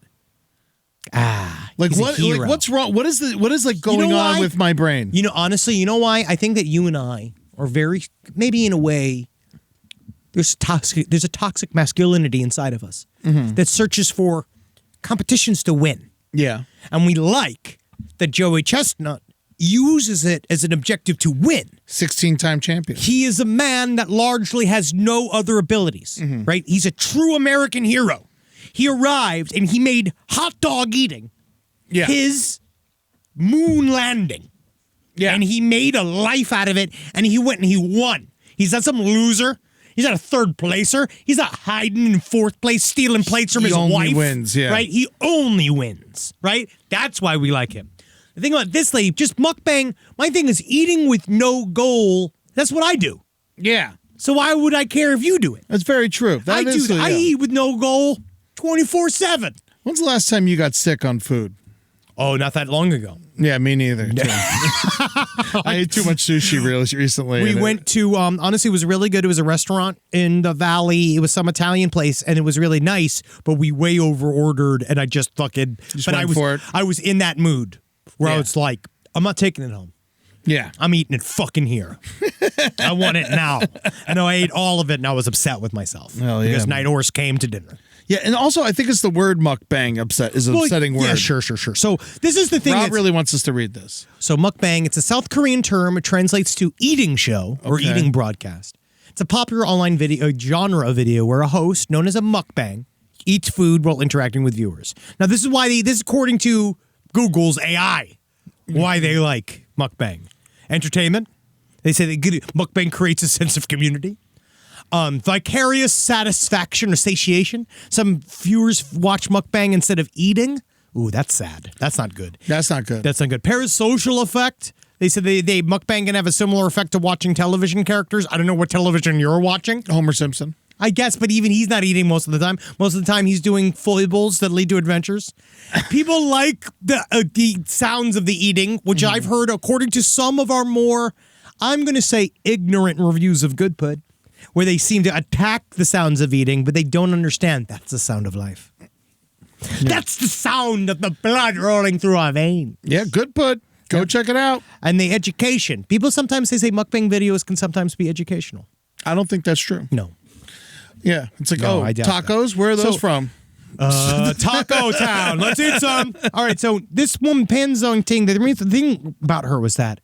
Like he's a what? hero. Like what's wrong? What is like going on why? with my brain? You know, honestly, you know why? I think that you and I are very, maybe in a way, there's a toxic masculinity inside of us that searches for competitions to win. Yeah. And we like that Joey Chestnut uses it as an objective to win. 16-time champion. He is a man that largely has no other abilities, right? He's a true American hero. He arrived and he made hot dog eating his moon landing. Yeah. And he made a life out of it, and he went and he won. He's not some loser. He's not a third placer. He's not hiding in fourth place, stealing plates from his only wife. wins, yeah. Right? He only wins, right? That's why we like him. The thing about this lady, just mukbang, my thing is eating with no goal. That's what I do. Yeah. So why would I care if you do it? That's very true. I eat with no goal 24/7. When's the last time you got sick on food? Oh, not that long ago. Yeah, me neither. I ate too much sushi recently. We went to, honestly, it was really good. It was a restaurant in the valley. It was some Italian place, and it was really nice, but we way over ordered, and I just fucking, I was in that mood where I was like, I'm not taking it home. Yeah. I'm eating it fucking here. I want it now. And I ate all of it, and I was upset with myself. Hell yeah, because man. Night Horse came to dinner. Yeah, and also I think it's the word mukbang upsetting word. Yeah, sure. So this is the thing. Rob really wants us to read this. So mukbang, it's a South Korean term. It translates to eating show or eating broadcast. It's a popular online video genre video where a host, known as a mukbang, eats food while interacting with viewers. Now, this is why this is according to Google's AI, why they like mukbang. Entertainment. They say that mukbang creates a sense of community. Vicarious satisfaction or satiation. Some viewers watch mukbang instead of eating. Ooh, that's sad. That's not good. That's not good. That's not good. Parasocial effect. They said they mukbang can have a similar effect to watching television characters. I don't know what television you're watching. Homer Simpson. I guess, but even he's not eating most of the time. Most of the time, he's doing foibles that lead to adventures. People like the sounds of the eating, which I've heard, according to some of our more, I'm going to say, ignorant reviews of Good Pud, where they seem to attack the sounds of eating, but they don't understand that's the sound of life. Yeah. That's the sound of the blood rolling through our veins. Yeah, Good Pud. Go check it out. And the education. People sometimes say mukbang videos can sometimes be educational. I don't think that's true. No. Yeah, it's like, I doubt tacos? that. Where are those from? Taco Town. Let's eat some. All right, so this woman, Pan Zong Ting, the thing about her was that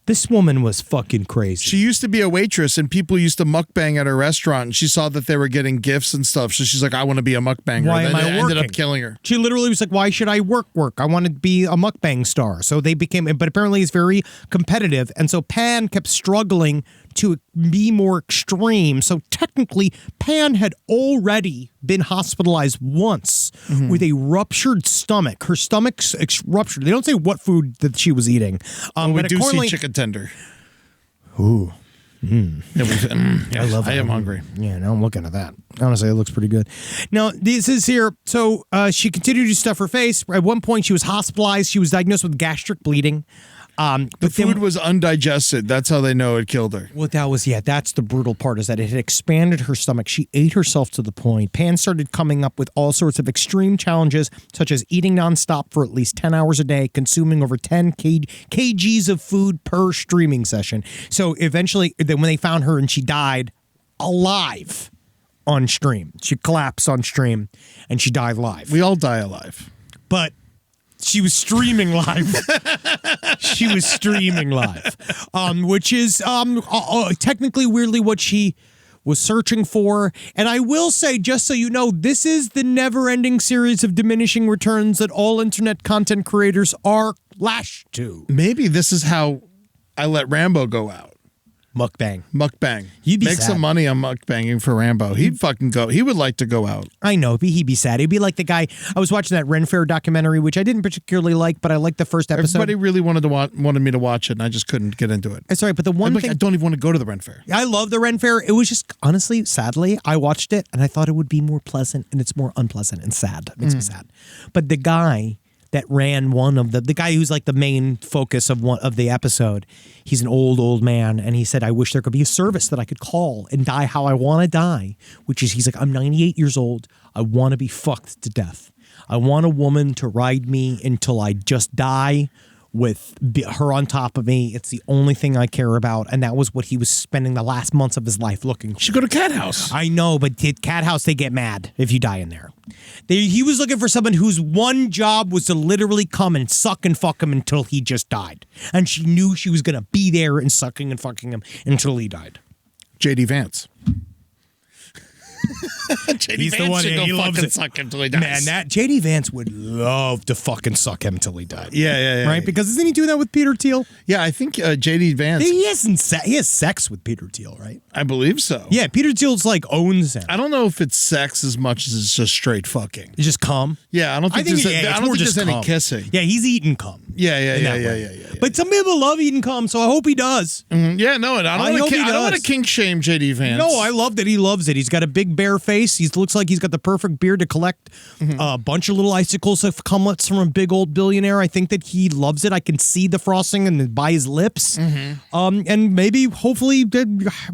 this woman was fucking crazy. She used to be a waitress, and people used to mukbang at her restaurant, and she saw that they were getting gifts and stuff, so she's like, I want to be a mukbanger. Why am I Ended working? up killing her. She literally was like, why should I work? I want to be a mukbang star. So they became, but apparently it's very competitive, and so Pan kept struggling to be more extreme. So technically, Pan had already been hospitalized once with a ruptured stomach. Her stomach's ruptured. They don't say what food that she was eating. We but do see accordingly- chicken tender. Ooh. I love it. I am hungry. Yeah, now I'm looking at that. Honestly, it looks pretty good. Now, this is here. So she continued to stuff her face. At one point, she was hospitalized. She was diagnosed with gastric bleeding. The food was undigested. That's how they know it killed her. Well, that's the brutal part, is that it had expanded her stomach. She ate herself to the point. Pan started coming up with all sorts of extreme challenges, such as eating nonstop for at least 10 hours a day, consuming over 10 kgs of food per streaming session. So eventually, then when they found her and she died alive on stream, she collapsed on stream and she died live. We all die alive. But she was streaming live. She was streaming live, which is technically weirdly what she was searching for. And I will say, just so you know, this is the never-ending series of diminishing returns that all internet content creators are lashed to. Maybe this is how I let Rambo go out. Mukbang. You'd be Make sad. some money on mukbanging for Rambo. He'd fucking go. He would like to go out. I know, but he'd be sad. He'd be like the guy. I was watching that Ren Fair documentary, which I didn't particularly like, but I liked the first episode. Everybody really wanted me to watch it, and I just couldn't get into it. Sorry, but the one thing I don't even want to go to the Ren Fair. I love the Ren Fair. It was just, honestly, sadly, I watched it and I thought it would be more pleasant, and it's more unpleasant and sad. It makes me sad. But the guy that ran one of the guy who's like the main focus of one of the episode, he's an old man, and he said, I wish there could be a service that I could call and die how I want to die, which is, he's like, I'm 98 years old. I want to be fucked to death. I want a woman to ride me until I just die with her on top of me. It's the only thing I care about. And that was what he was spending the last months of his life looking for. You should go to Cat House. I know, but at Cat House, they get mad if you die in there. He was looking for someone whose one job was to literally come and suck and fuck him until he just died. And she knew she was going to be there and sucking and fucking him until he died. JD Vance. He's the one, he loves it. Suck him till he dies. Man, that JD Vance would love to fucking suck him till he died. Yeah. Right? Because isn't he doing that with Peter Thiel? Yeah, I think JD Vance. He has sex with Peter Thiel, right? I believe so. Yeah, Peter Thiel's like owns him. I don't know if it's sex as much as it's just straight fucking. You just cum. Yeah, I don't think there's any kissing. Yeah, he's eating cum. Yeah. But some people love eating cum, so I hope he does. Yeah, no, I don't want to kink shame JD Vance. No, I love that he loves it. He's got a big bare face. He looks like he's got the perfect beard to collect a bunch of little icicles of cumlets from a big old billionaire. I think that he loves it. I can see the frosting and by his lips. And maybe, hopefully,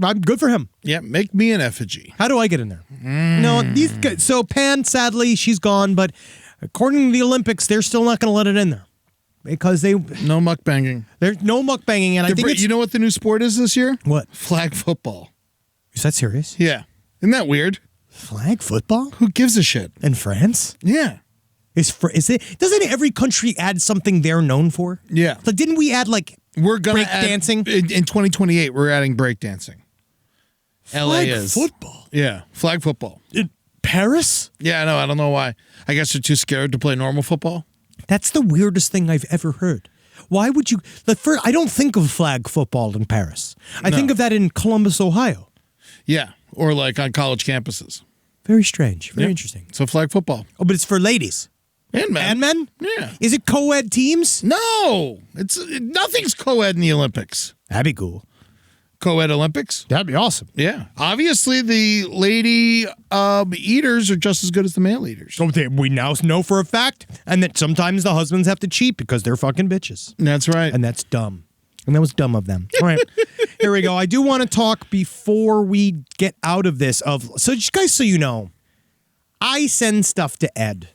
I'm good for him. Yeah, make me an effigy. How do I get in there? No, these guys, so Pan, sadly, she's gone, but according to the Olympics, they're still not going to let it in there. Because no mukbanging. There's no mukbanging, and I think you know what the new sport is this year? What? Flag football. Is that serious? Yeah. Isn't that weird? Flag football? Who gives a shit? In France? Yeah. Doesn't every country add something they're known for? Yeah. So didn't we add we're gonna break dancing? In 2028, we're adding break dancing. LA is football. Yeah. Flag football. In Paris? Yeah, I don't know why. I guess they're too scared to play normal football. That's the weirdest thing I've ever heard. Why would you? I don't think of flag football in Paris. I think of that in Columbus, Ohio. Yeah, or like on college campuses. Very strange. Very interesting. So flag football. Oh, but it's for ladies and men. And men? Yeah. Is it co-ed teams? No, nothing's co-ed in the Olympics. That'd be cool. Co-ed Olympics? That'd be awesome. Yeah. Obviously, the lady eaters are just as good as the male eaters. So we now know for a fact, and that sometimes the husbands have to cheat because they're fucking bitches. That's right. And that's dumb. And that was dumb of them. All right. Here we go. I do want to talk before we get out of this so just guys, so you know, I send stuff to Ed.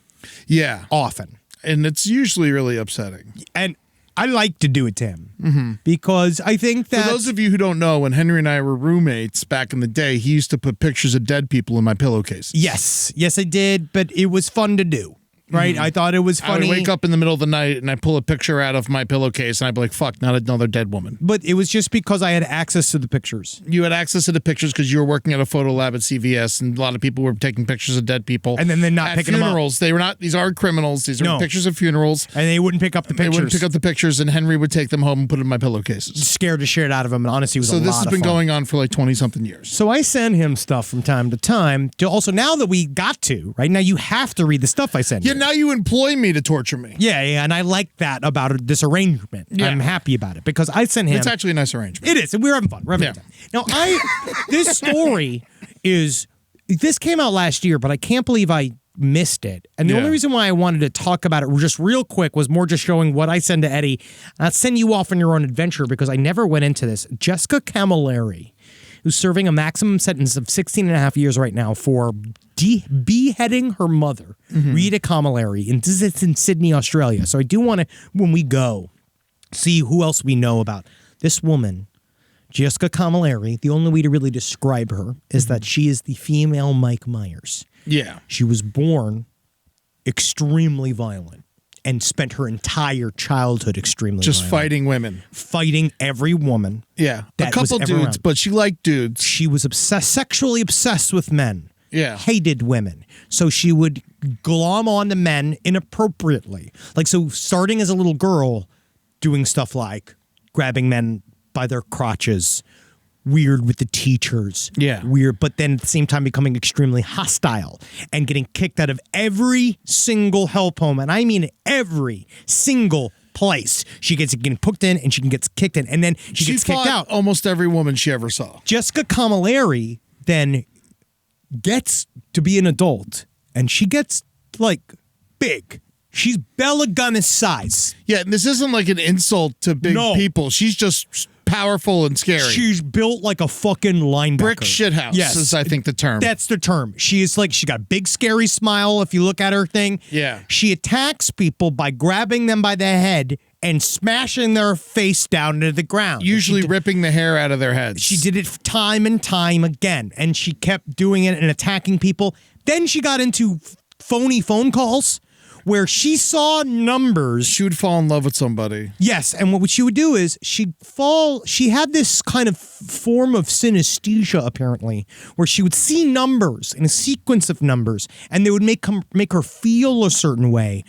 Yeah. Often. And it's usually really upsetting. And I like to do it to him because I think that... For those of you who don't know, when Henry and I were roommates back in the day, he used to put pictures of dead people in my pillowcases. Yes, I did, but it was fun to do. Right? I thought it was funny. I would wake up in the middle of the night and I'd pull a picture out of my pillowcase and I'd be like, fuck, not another dead woman. But it was just because I had access to the pictures. You had access to the pictures because you were working at a photo lab at CVS and a lot of people were taking pictures of dead people. And then they're not picking funerals. them up. They were not, these aren't criminals. These are pictures of funerals. And they wouldn't pick up the pictures. They wouldn't pick up the pictures and Henry would take them home and put them in my pillowcases. Scared the shit out of him, and honestly, it was a lot of fun. So this has been going on for like 20-something years. So I send him stuff from time to time. To also, now that we got to, right now you have to read the stuff I send you. Yeah, now you employ me to torture me. Yeah, and I like that about this arrangement. Yeah. I'm happy about it because I sent him. It's actually a nice arrangement. It is, and we're having fun. We're having fun. Now, this story this came out last year, but I can't believe I missed it. And the only reason why I wanted to talk about it just real quick was more just showing what I send to Eddie. I'll send you off on your own adventure because I never went into this. Jessica Camilleri, who's serving a maximum sentence of 16 and a half years right now for beheading her mother, Rita Camilleri, and this is in Sydney, Australia. So I do want to, when we go, see who else we know about this woman, Jessica Camilleri. The only way to really describe her is that she is the female Mike Myers. Yeah. She was born extremely violent. and spent her entire childhood extremely Just violent. fighting women. Fighting every woman. Yeah. A that was couple ever dudes, around. but she liked dudes. She was sexually obsessed with men. Yeah. Hated women. So she would glom on to men inappropriately. Like, so starting as a little girl, doing stuff like grabbing men by their crotches, weird with the teachers. Yeah. Weird, but then at the same time becoming extremely hostile and getting kicked out of every single help home. And I mean every single place. She gets getting put in and she gets kicked in. And then she gets kicked out. Almost every woman she ever saw. Jessica Camilleri then gets to be an adult and she gets like big. She's Bella Gunnis size. Yeah, and this isn't like an insult to big people. She's just powerful and scary. She's built like a fucking linebacker. Brick shithouse is, I think, the term. That's the term. She is like, she got a big scary smile if you look at her thing. Yeah. She attacks people by grabbing them by the head and smashing their face down to the ground. Usually ripping the hair out of their heads. She did it time and time again, and she kept doing it and attacking people. Then she got into phony phone calls where she saw numbers. She would fall in love with somebody. Yes, and what she would do is she had this kind of form of synesthesia, apparently, where she would see numbers in a sequence of numbers, and they would make her feel a certain way,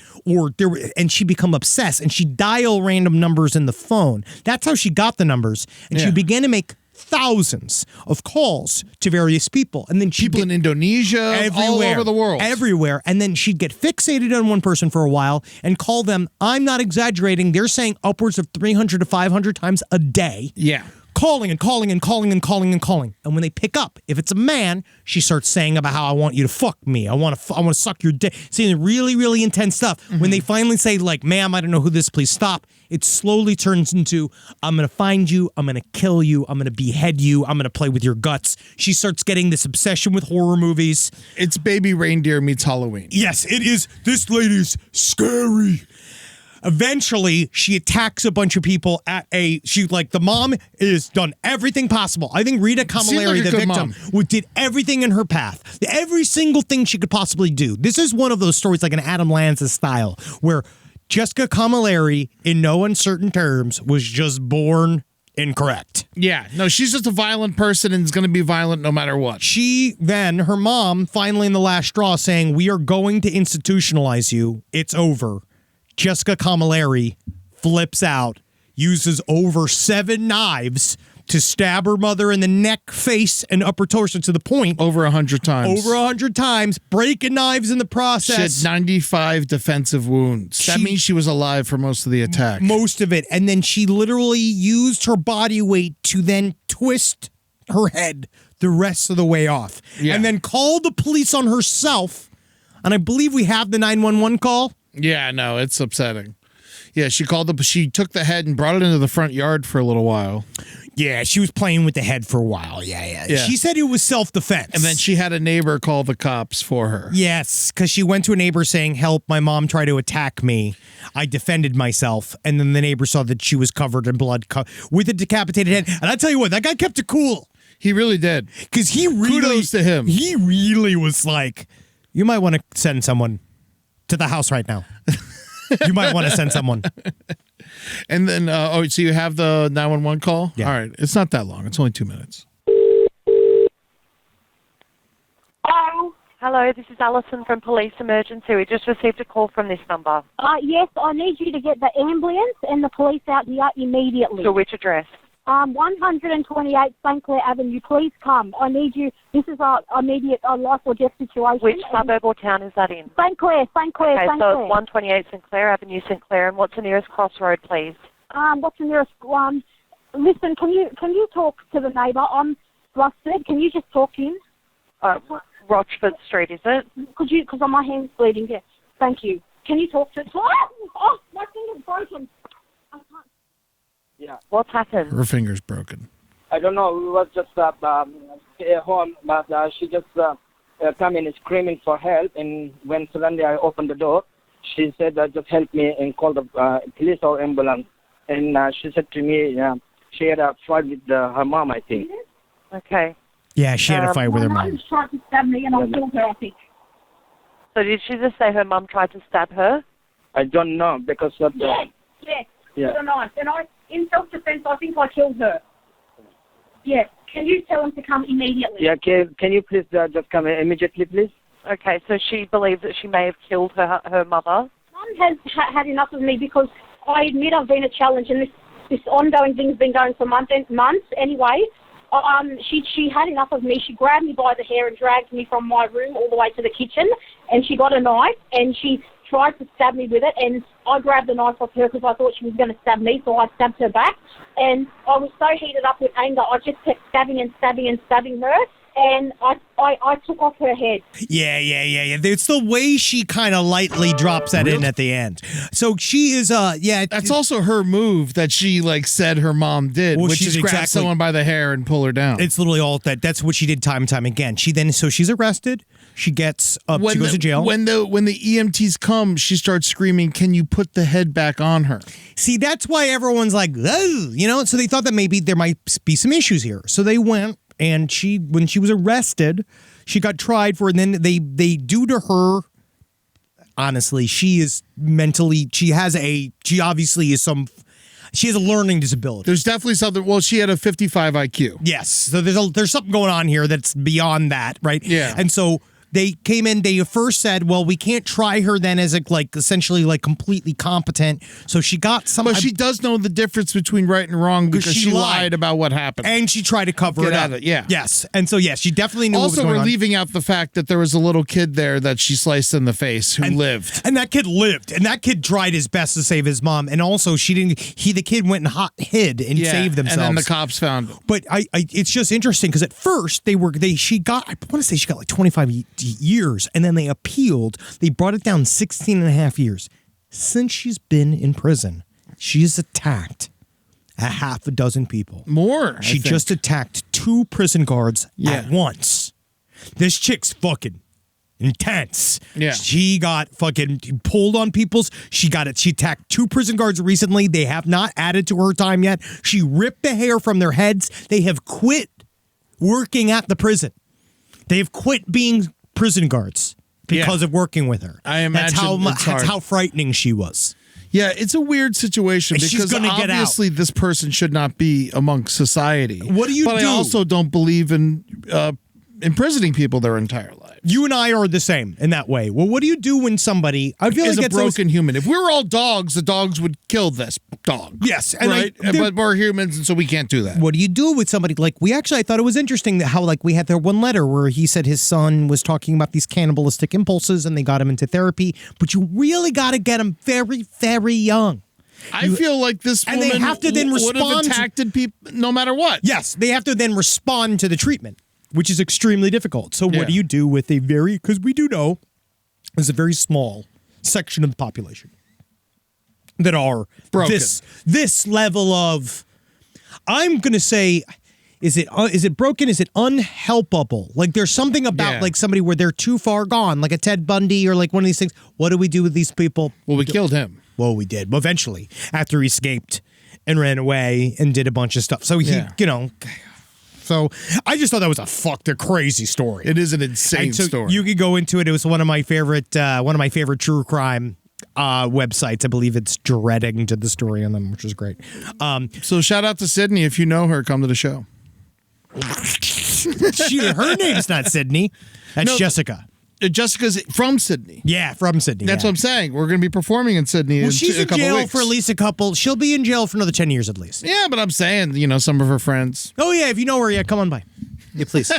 and she'd become obsessed, and she'd dial random numbers in the phone. That's how she got the numbers, and she began to make thousands of calls to various people, and then people in Indonesia, all over the world, everywhere, and then she'd get fixated on one person for a while and call them. I'm not exaggerating. They're saying upwards of 300 to 500 times a day. Yeah. Calling and calling and calling and calling and calling. And when they pick up, if it's a man, she starts saying about how I want you to fuck me. I want to suck your dick. Saying really, really intense stuff. Mm-hmm. When they finally say, like, ma'am, I don't know who this, please stop. It slowly turns into, I'm going to find you. I'm going to kill you. I'm going to behead you. I'm going to play with your guts. She starts getting this obsession with horror movies. It's Baby Reindeer meets Halloween. Yes, it is. This lady's scary. Eventually, she attacks a bunch of people the mom is done everything possible. I think Rita Camilleri, the victim, did everything in her path. Every single thing she could possibly do. This is one of those stories like an Adam Lanza style, where Jessica Camilleri, in no uncertain terms, was just born incorrect. Yeah. No, she's just a violent person and is going to be violent no matter what. Her mom, finally in the last straw, saying, we are going to institutionalize you. It's over. Jessica Camilleri flips out, uses over 7 knives to stab her mother in the neck, face, and upper torso to the point. Over 100 times. Over 100 times, breaking knives in the process. She had 95 defensive wounds. That means she was alive for most of the attack. Most of it. And then she literally used her body weight to then twist her head the rest of the way off. Yeah. And then called the police on herself. And I believe we have the 911 call. Yeah, no, it's upsetting. Yeah, she took the head and brought it into the front yard for a little while. Yeah, she was playing with the head for a while. Yeah. She said it was self-defense. And then she had a neighbor call the cops for her. Yes, because she went to a neighbor saying, help, my mom tried to attack me. I defended myself. And then the neighbor saw that she was covered in blood with a decapitated head. And I tell you what, that guy kept it cool. He really did. Because kudos to him. He really was like, you might want to send someone to the house right now. You might want to send someone. And then, so you have the 911 call? Yeah. All right. It's not that long. It's only 2 minutes. Hello, this is Alison from Police Emergency. We just received a call from this number. Yes, I need you to get the ambulance and the police out here immediately. To which address? 128 St. Clair Avenue. Please come. I need you. This is an immediate life or death situation. Which suburb or town is that in? St. Clair. Okay, St. so Clair. it's 128 St. Clair Avenue, St. Clair, and what's the nearest crossroad, please? What's the nearest one? Listen, can you talk to the neighbour? I'm flustered. Can you just talk to him? Rochford Street, is it? Could you? Because my hand's bleeding. Yeah. Thank you. Can you talk to? Oh, my finger's broken. I can't. Yeah. What's happened? Her finger's broken. I don't know. We was just at home, but she just come in screaming for help. And when suddenly I opened the door, she said, just help me and call the police or ambulance. And she said to me, she had a fight with her mom, I think. Okay. Yeah, she had a fight with her mom. My mum tried to stab me and I killed her, I think. So did she just say her mum tried to stab her? I don't know because of the... Yes. Yeah. With a knife. And in self-defense, I think I killed her. Yes. Can you tell him to come immediately? Yeah, can you please just come immediately, please? Okay, so she believes that she may have killed her mother. Mum has had enough of me because I admit I've been a challenge, and this ongoing thing's been going for months anyway. She had enough of me. She grabbed me by the hair and dragged me from my room all the way to the kitchen, and she got a knife, and she tried to stab me with it, and I grabbed the knife off her because I thought she was going to stab me, so I stabbed her back. And I was so heated up with anger, I just kept stabbing her, and I took off her head. Yeah. It's the way she kind of lightly drops that in at the end. So she is, That's also her move that she like said her mom did, Well, which she's is grab exactly- someone by the hair and pull her down. It's literally all that. That's what she did time and time again. So she's arrested. She gets up. She goes to jail. When the EMTs come, she starts screaming, "Can you put the head back on her?" See, that's why everyone's like, ugh, so they thought that maybe there might be some issues here. So they went, and when she was arrested, she got tried for it, and then they do to her. Honestly, she is mentally. She obviously is she has a learning disability. There's definitely something. Well, she had a 55 IQ. Yes, so there's something going on here that's beyond that, right? Yeah. And so they came in. They first said, "Well, we can't try her then as essentially completely competent." So she got some. But she does know the difference between right and wrong because she lied about what happened. and she tried to cover Get it out up. of it, yeah. Yes, and so yes, she definitely knew. Also, what was we're going on. leaving out the fact that there was a little kid there that she sliced in the face who lived. And that kid lived, and that kid tried his best to save his mom, and also she didn't. The kid went and hid and saved themselves. And then the cops found him. But it's just interesting because at first she got 25 years, and then they appealed. They brought it down 16 and a half years. Since she's been in prison, she's attacked a half a dozen people. More. She just attacked 2 prison guards at once. This chick's fucking intense. Yeah. She got fucking pulled on people's. She attacked 2 prison guards recently. They have not added to her time yet. She ripped the hair from their heads. They have quit working at the prison. They have quit being prison guards because of working with her. I imagine that's how frightening she was. Yeah, it's a weird situation And she's because gonna get out. obviously this person should not be amongst society. What do you But do? I also don't believe in imprisoning people their entire lives. You and I are the same in that way. Well, what do you do when somebody? I feel Is like a it's always- broken human. If we were all dogs, the dogs would kill this dog. Yes, and right. But we're humans, and so we can't do that. What do you do with somebody like I thought it was interesting that how we had their one letter where he said his son was talking about these cannibalistic impulses and they got him into therapy, but you really got to get him very, very young. I feel like this and woman they have to then would have respond attacked people no matter what. Yes, they have to then respond to the treatment, which is extremely difficult. So Yeah. what do you do with because we do know there's a very small section of the population that are Broken. this level of, I'm going to say, is it broken? Is it unhelpable? Like there's something about somebody where they're too far gone, like a Ted Bundy or like one of these things. What do we do with these people? Well, we killed him. Well, we did. But eventually, after he escaped and ran away and did a bunch of stuff. So he, So I just thought that was a crazy story. It is an insane And so story. You could go into it. It was one of my favorite true crime websites. I believe it's dreading to the story on them, which is great. So shout out to Sydney. If you know her, come to the show. Her name's not Sydney. That's Jessica. Jessica's from Sydney. Yeah, from Sydney. That's what I'm saying. We're going to be performing in Sydney. Well, in she's a in couple jail weeks. for at least she'll be in jail for another 10 years at least. Yeah, but I'm saying, some of her friends. Oh, yeah, if you know her, come on by. Yeah, please.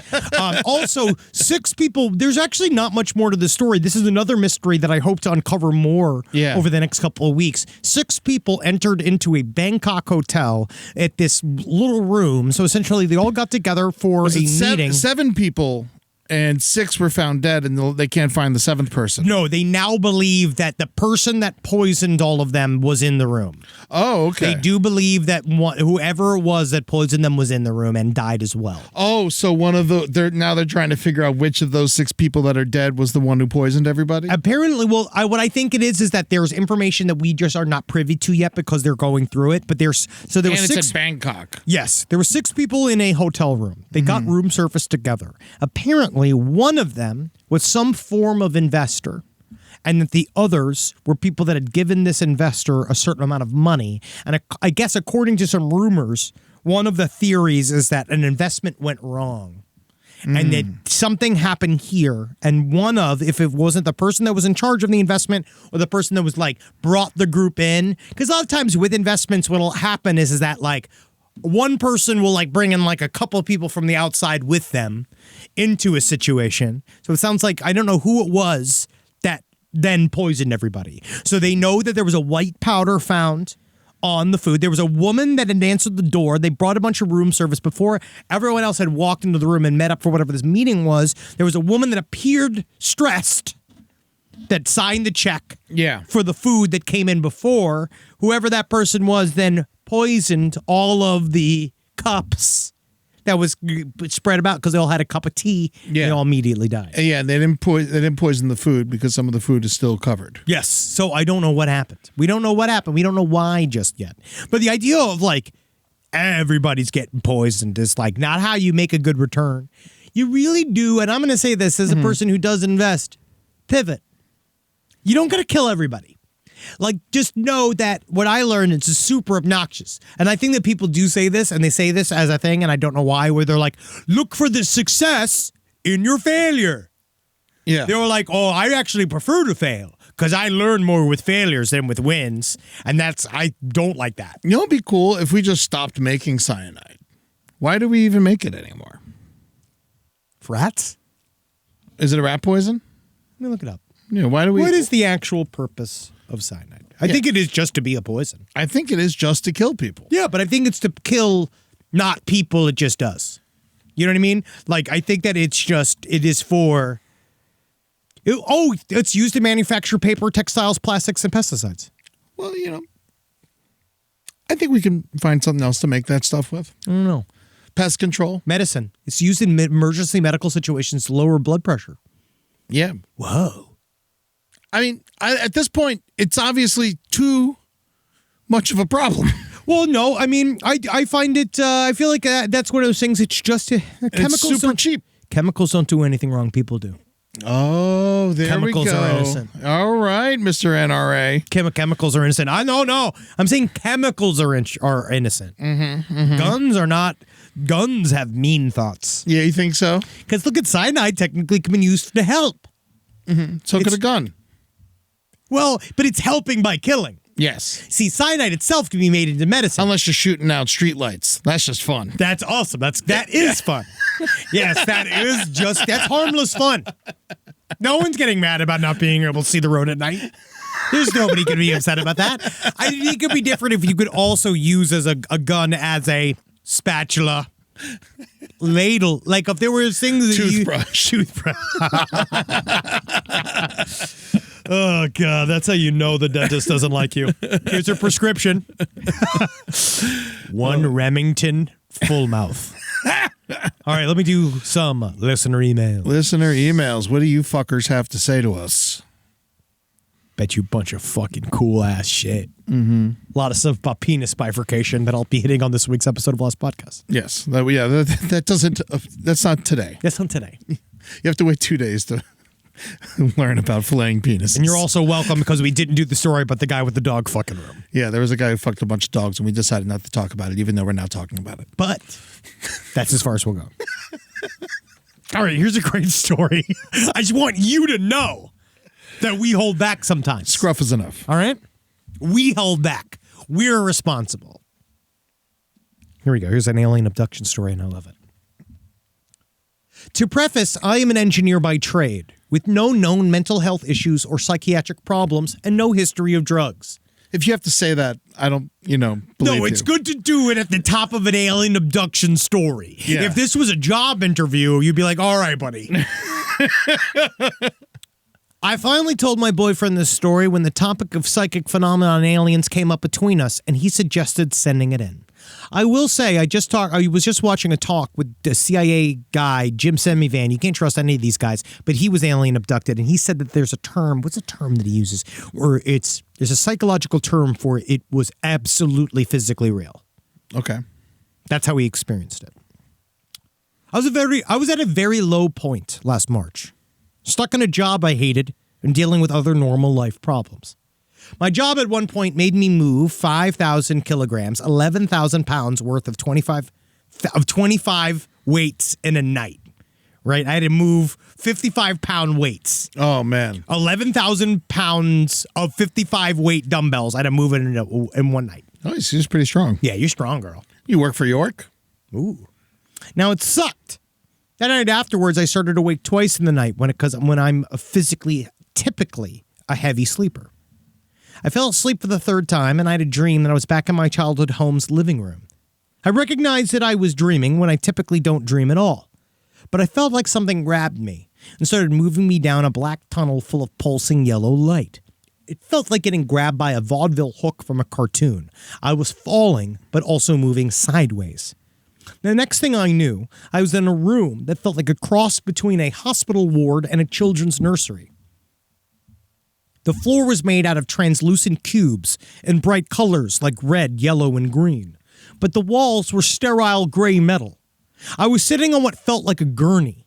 Also, 6 people, there's actually not much more to the story. This is another mystery that I hope to uncover more over the next couple of weeks. 6 people entered into a Bangkok hotel at this little room. So essentially, they all got together for a meeting. 7 people. And 6 were found dead, and they can't find the 7th person. No, they now believe that the person that poisoned all of them was in the room. Oh, okay. They do believe that whoever it was that poisoned them was in the room and died as well. Oh, so one of they're trying to figure out which of those 6 people that are dead was the one who poisoned everybody? Apparently, what I think it is that there's information that we just are not privy to yet because they're going through it. But there was and 6. it's in Bangkok. Yes, there were 6 people in a hotel room. They got room service together. Apparently, one of them was some form of investor, and that the others were people that had given this investor a certain amount of money. And I guess according to some rumors, one of the theories is that an investment went wrong. And that something happened here, and if it wasn't the person that was in charge of the investment or the person that was like brought the group in, because a lot of times with investments, what'll happen is that like one person will like bring in like a couple of people from the outside with them into a situation. So it sounds like, I don't know who it was that then poisoned everybody. So they know that there was a white powder found on the food. There was a woman that had answered the door. They brought a bunch of room service before everyone else had walked into the room and met up for whatever this meeting was. There was a woman that appeared stressed that signed the check for the food that came in before. Whoever that person was then poisoned all of the cups that was spread about because they all had a cup of tea. Yeah. They all immediately died. Yeah, they didn't poison the food because some of the food is still covered. Yes. So I don't know what happened. We don't know what happened. We don't know why just yet. But the idea of like everybody's getting poisoned is like not how you make a good return. You really do, and I'm going to say this as a person who does invest, pivot. You don't got to kill everybody. Like, just know that what I learned is super obnoxious. And I think that people do say this, and they say this as a thing, and I don't know why, where they're like, look for the success in your failure. Yeah. They were like, oh, I actually prefer to fail because I learn more with failures than with wins. And I don't like that. You know what would be cool if we just stopped making cyanide? Why do we even make it anymore? Rats? Is it a rat poison? Let me look it up. Yeah, why do we? What is the actual purpose of cyanide? I think it is just to be a poison. I think it is just to kill people. Yeah, but I think it's to kill not people, it just does. You know what I mean? Like, I think that it is for... it's used to manufacture paper, textiles, plastics, and pesticides. Well, I think we can find something else to make that stuff with. I don't know. Pest control. Medicine. It's used in emergency medical situations to lower blood pressure. Yeah. Whoa. I mean, at this point, it's obviously too much of a problem. Well, no, I mean, I find it, I feel like that's one of those things, it's just, chemicals it's super cheap. Chemicals don't do anything wrong, people do. Oh, there chemicals we go. Are innocent. All right, Mr. NRA. Chemicals are innocent. No. I'm saying chemicals are innocent. Guns are not. Guns have mean thoughts. Yeah, you think so? Because look at cyanide technically can be used to help. So could a gun. Well, but it's helping by killing. Yes. See, cyanide itself can be made into medicine. Unless you're shooting out streetlights. That's just fun. That's awesome. That is fun. Yes, that's harmless fun. No one's getting mad about not being able to see the road at night. There's nobody going to be upset about that. I think it could be different if you could also use as a gun as a spatula, ladle. Like if there were things that toothbrush. Oh, God, that's how you know the dentist doesn't like you. Here's your prescription. One Remington full mouth. All right, let me do some listener emails. Listener emails. What do you fuckers have to say to us? Bet you a bunch of fucking cool ass shit. A lot of stuff about penis bifurcation that I'll be hitting on this week's episode of Lost Podcast. Yes. That doesn't, that's not today. That's not today. You have to wait 2 days to learn about filleting penises. And you're also welcome because we didn't do the story about the guy with the dog fucking room. Yeah, there was a guy who fucked a bunch of dogs, and we decided not to talk about it, even though we're now talking about it. But that's as far as we'll go. All right, here's a great story. I just want you to know that we hold back sometimes. Scruff is enough. All right? We hold back. We're responsible. Here we go. Here's an alien abduction story, and I love it. To preface, I am an engineer by trade, with no known mental health issues or psychiatric problems, and no history of drugs. If you have to say that, I don't, believe No, it's good to do it at the top of an alien abduction story. Yeah. If this was a job interview, you'd be like, all right, buddy. I finally told my boyfriend this story when the topic of psychic phenomena and aliens came up between us, and he suggested sending it in. I will say, I was just watching a talk with the CIA guy, Jim Semivan. You can't trust any of these guys, but he was alien abducted, and he said that there's a term, what's a term that he uses? Or there's a psychological term for it was absolutely physically real. Okay. That's how he experienced it. I was at a very low point last March. Stuck in a job I hated, and dealing with other normal life problems. My job at one point made me move 5,000 kilograms, 11,000 pounds worth of 25 weights in a night. Right? I had to move 55-pound weights. Oh, man. 11,000 pounds of 55 weight dumbbells. I had to move it in one night. Oh, he's pretty strong. Yeah, you're strong, girl. You work for York? Ooh. Now, it sucked. That night afterwards, I started awake twice in the night when I'm typically a heavy sleeper. I fell asleep for the third time, and I had a dream that I was back in my childhood home's living room. I recognized that I was dreaming when I typically don't dream at all. But I felt like something grabbed me and started moving me down a black tunnel full of pulsing yellow light. It felt like getting grabbed by a vaudeville hook from a cartoon. I was falling, but also moving sideways. The next thing I knew, I was in a room that felt like a cross between a hospital ward and a children's nursery. The floor was made out of translucent cubes in bright colors like red, yellow, and green. But the walls were sterile gray metal. I was sitting on what felt like a gurney.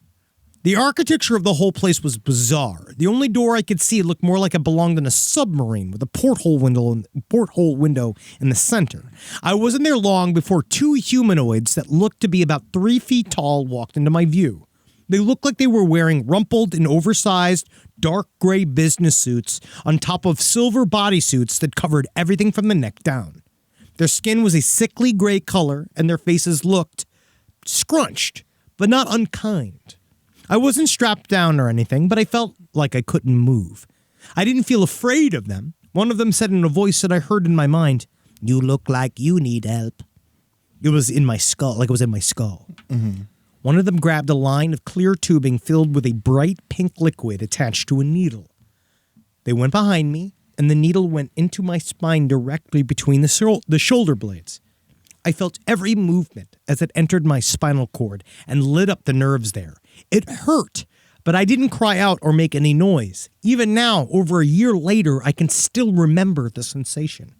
The architecture of the whole place was bizarre. The only door I could see looked more like it belonged in a submarine with a porthole window in the center. I wasn't there long before two humanoids that looked to be about 3 feet tall walked into my view. They looked like they were wearing rumpled and oversized dark gray business suits on top of silver bodysuits that covered everything from the neck down. Their skin was a sickly gray color and their faces looked scrunched, but not unkind. I wasn't strapped down or anything, but I felt like I couldn't move. I didn't feel afraid of them. One of them said in a voice that I heard in my mind, "You look like you need help." It was in my skull, like it was in my skull. Mm-hmm. One of them grabbed a line of clear tubing filled with a bright pink liquid attached to a needle. They went behind me, and the needle went into my spine directly between the shoulder blades. I felt every movement as it entered my spinal cord and lit up the nerves there. It hurt, but I didn't cry out or make any noise. Even now, over a year later, I can still remember the sensation.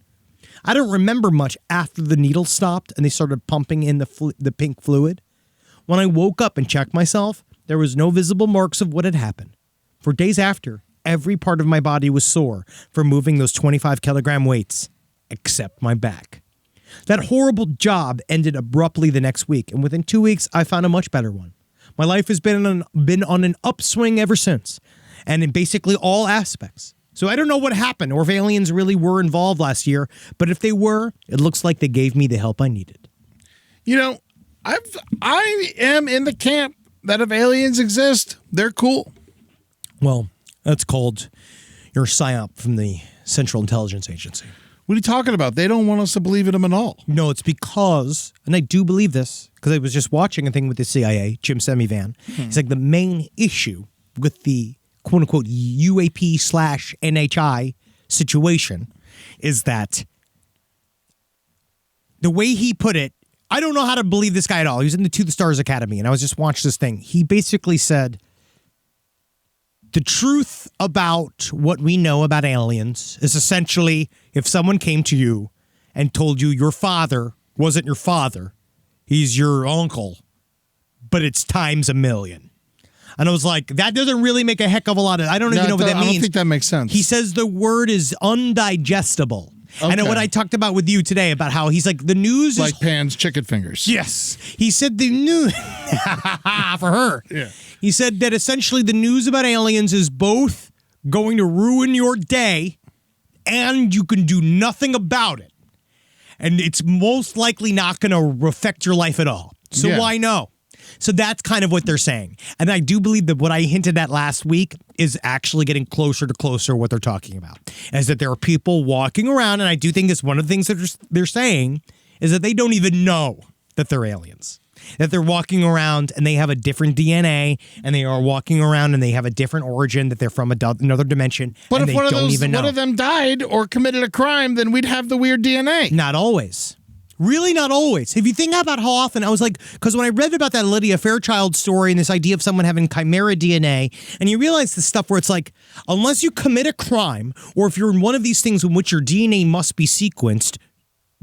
I don't remember much after the needle stopped and they started pumping in the pink fluid. When I woke up and checked myself, there was no visible marks of what had happened. For days after, every part of my body was sore from moving those 25-kilogram weights, except my back. That horrible job ended abruptly the next week, and within 2 weeks, I found a much better one. My life has been on an upswing ever since, and in basically all aspects. So I don't know what happened, or if aliens really were involved last year, but if they were, it looks like they gave me the help I needed. You know, I am in the camp that if aliens exist, they're cool. Well, that's called your psyop from the Central Intelligence Agency. What are you talking about? They don't want us to believe in them at all. No, it's because, and I do believe this, because I was just watching a thing with the CIA, Jim Semivan. It's like the main issue with the quote-unquote UAP/NHI situation is that the way he put it, I don't know how to believe this guy at all. He was in the To the Stars Academy, and I was just watching this thing. He basically said, the truth about what we know about aliens is essentially if someone came to you and told you your father wasn't your father, he's your uncle, but it's times a million. And I was like, that doesn't really make a heck of a lot of, I don't even know what that means. I don't think that makes sense. He says the word is undigestible. Okay. And what I talked about with you today about how he's like, the news like is... Pan's chicken fingers. Yes. He said the news... for her. Yeah. He said that essentially the news about aliens is both going to ruin your day and you can do nothing about it. And it's most likely not going to affect your life at all. So why no? So that's kind of what they're saying. And I do believe that what I hinted at last week is actually getting closer to closer what they're talking about. Is that there are people walking around, and I do think it's one of the things that they're saying is that they don't even know that they're aliens. That they're walking around and they have a different DNA, and they are walking around and they have a different origin, that they're from another dimension, but and if they don't even know. One of them died or committed a crime, then we'd have the weird DNA. Not always. Really not always. If you think about how often, I was like, because when I read about that Lydia Fairchild story and this idea of someone having chimera DNA, and you realize the stuff where it's like, unless you commit a crime, or if you're in one of these things in which your DNA must be sequenced,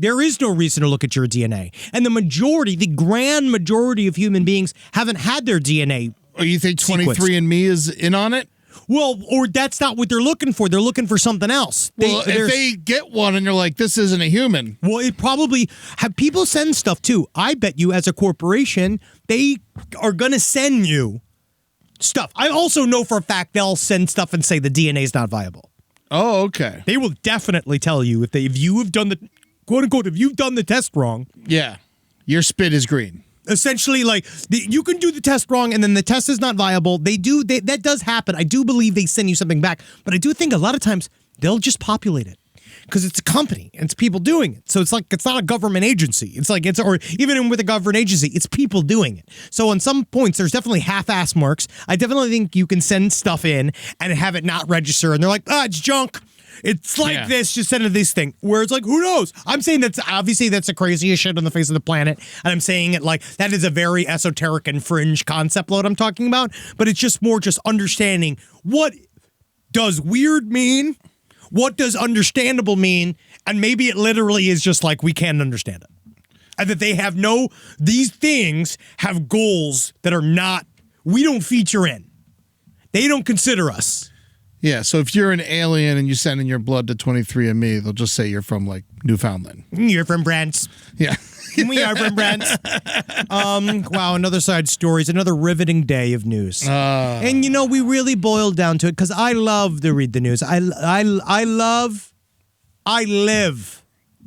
there is no reason to look at your DNA. And the grand majority of human beings haven't had their DNA Oh, you think 23andMe is in on it? Well, or that's not what they're looking for. They're looking for something else. Well, if they get one and you're like, this isn't a human. Well, it probably have people send stuff too. I bet you, as a corporation, they are going to send you stuff. I also know for a fact they'll send stuff and say the DNA is not viable. Oh, okay. They will definitely tell you if you have done the quote unquote if you've done the test wrong. Yeah, your spit is green. Essentially, like you can do the test wrong, and then the test is not viable. That does happen. I do believe they send you something back, but I do think a lot of times they'll just populate it because it's a company and it's people doing it. So it's like it's not a government agency. Or even with a government agency, it's people doing it. So on some points, there's definitely half-ass marks. I definitely think you can send stuff in and have it not register, and they're like, it's junk. It's like this, just send it this thing. Where it's like, who knows? I'm saying that's the craziest shit on the face of the planet. And I'm saying it like that is a very esoteric and fringe concept, what I'm talking about. But it's just more just understanding what does weird mean? What does understandable mean? And maybe it literally is just like we can't understand it. And that they have these things have goals that are not, we don't feature in. They don't consider us. Yeah, so if you're an alien and you send in your blood to 23andMe, they'll just say you're from, like, Newfoundland. You're from Brants. Yeah. We are from Brants. Wow, another side stories, another riveting day of news. And, we really boiled down to it because I love to read the news. I live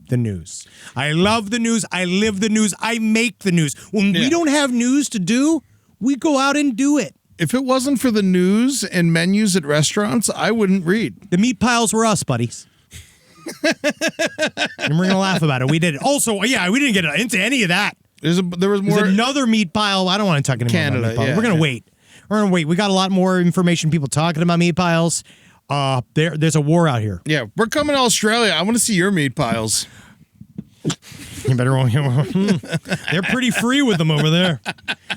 the news. I love the news. I live the news. I make the news. When we don't have news to do, we go out and do it. If it wasn't for the news and menus at restaurants, I wouldn't read. The meat piles were us, buddies. And we're going to laugh about it. We did it. Also, we didn't get into any of that. There was more. There's another meat pile. I don't want to talk anymore Canada, about meat piles. yeah, We're going to wait. We're going to wait. We got a lot more information, people talking about meat piles. There's a war out here. Yeah, we're coming to Australia. I want to see your meat piles. You better. They're pretty free with them over there.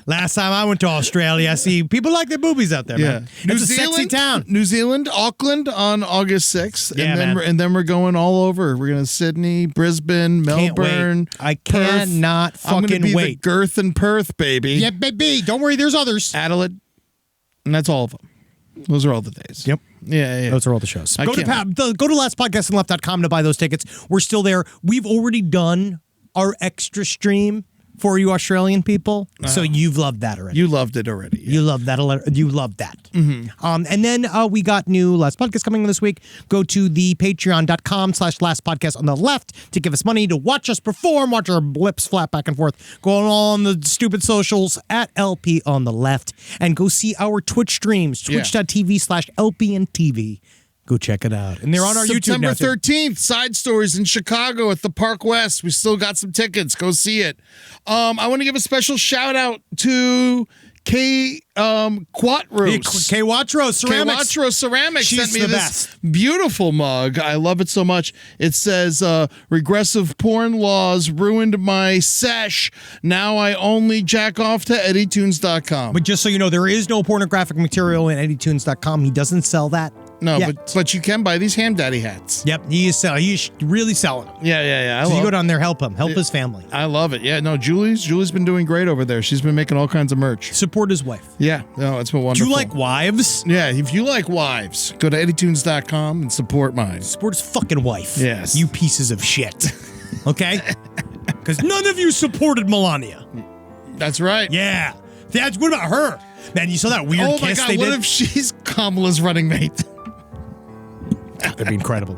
Last time I went to Australia, I see people like their boobies out there, man. It's a sexy town. New Zealand, Auckland on August 6th. Yeah, and then we're going all over. We're going to Sydney, Brisbane, Melbourne. I cannot Perth. I'm fucking be wait. The Girth and Perth, baby. Yeah, baby. Don't worry, there's others. Adelaide. And that's all of them. Those are all the days. Yep. Yeah. Those are all the shows. Go to lastpodcastandleft.com to buy those tickets. We're still there. We've already done our extra stream for you Australian people. So you've loved that already. You loved it already. Yeah. You loved that. You loved that. Mm-hmm. And then we got new Last Podcast coming this week. Go to the patreon.com/lastpodcast on the left to give us money to watch us perform, watch our lips flap back and forth, go on the stupid socials at LP on the left, and go see our Twitch streams, twitch.tv/LPNTV. Go check it out. And they're on our YouTube now. September 13th, Side Stories in Chicago at the Park West. We still got some tickets. Go see it. I want to give a special shout out to K. Quattros. K. Watro Ceramics. K. Watro Ceramics She's sent me the this best. beautiful mug. I love it so much. It says, regressive porn laws ruined my sesh. Now I only jack off to EddieTunes.com. But just so you know, there is no pornographic material in EddieTunes.com. He doesn't sell that. No, yet. but you can buy these Ham Daddy hats. Yep, he's really selling them. Yeah. So you go down there, help him, his family. I love it. Yeah, no, Julie's been doing great over there. She's been making all kinds of merch. Support his wife. Yeah, no, it's been wonderful. Do you like wives? Yeah, if you like wives, go to EddieTunes.com and support mine. Support his fucking wife. Yes. You pieces of shit. Okay? Because none of you supported Melania. That's right. Yeah. What about her? Man, you saw that weird kiss my God, they what did? if she's Kamala's running mate? That'd be incredible.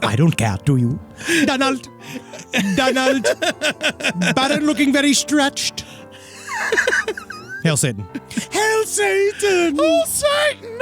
I don't care, do you? Donald. Baron looking very stretched. Hail Satan. Hail Satan. Oh, Satan.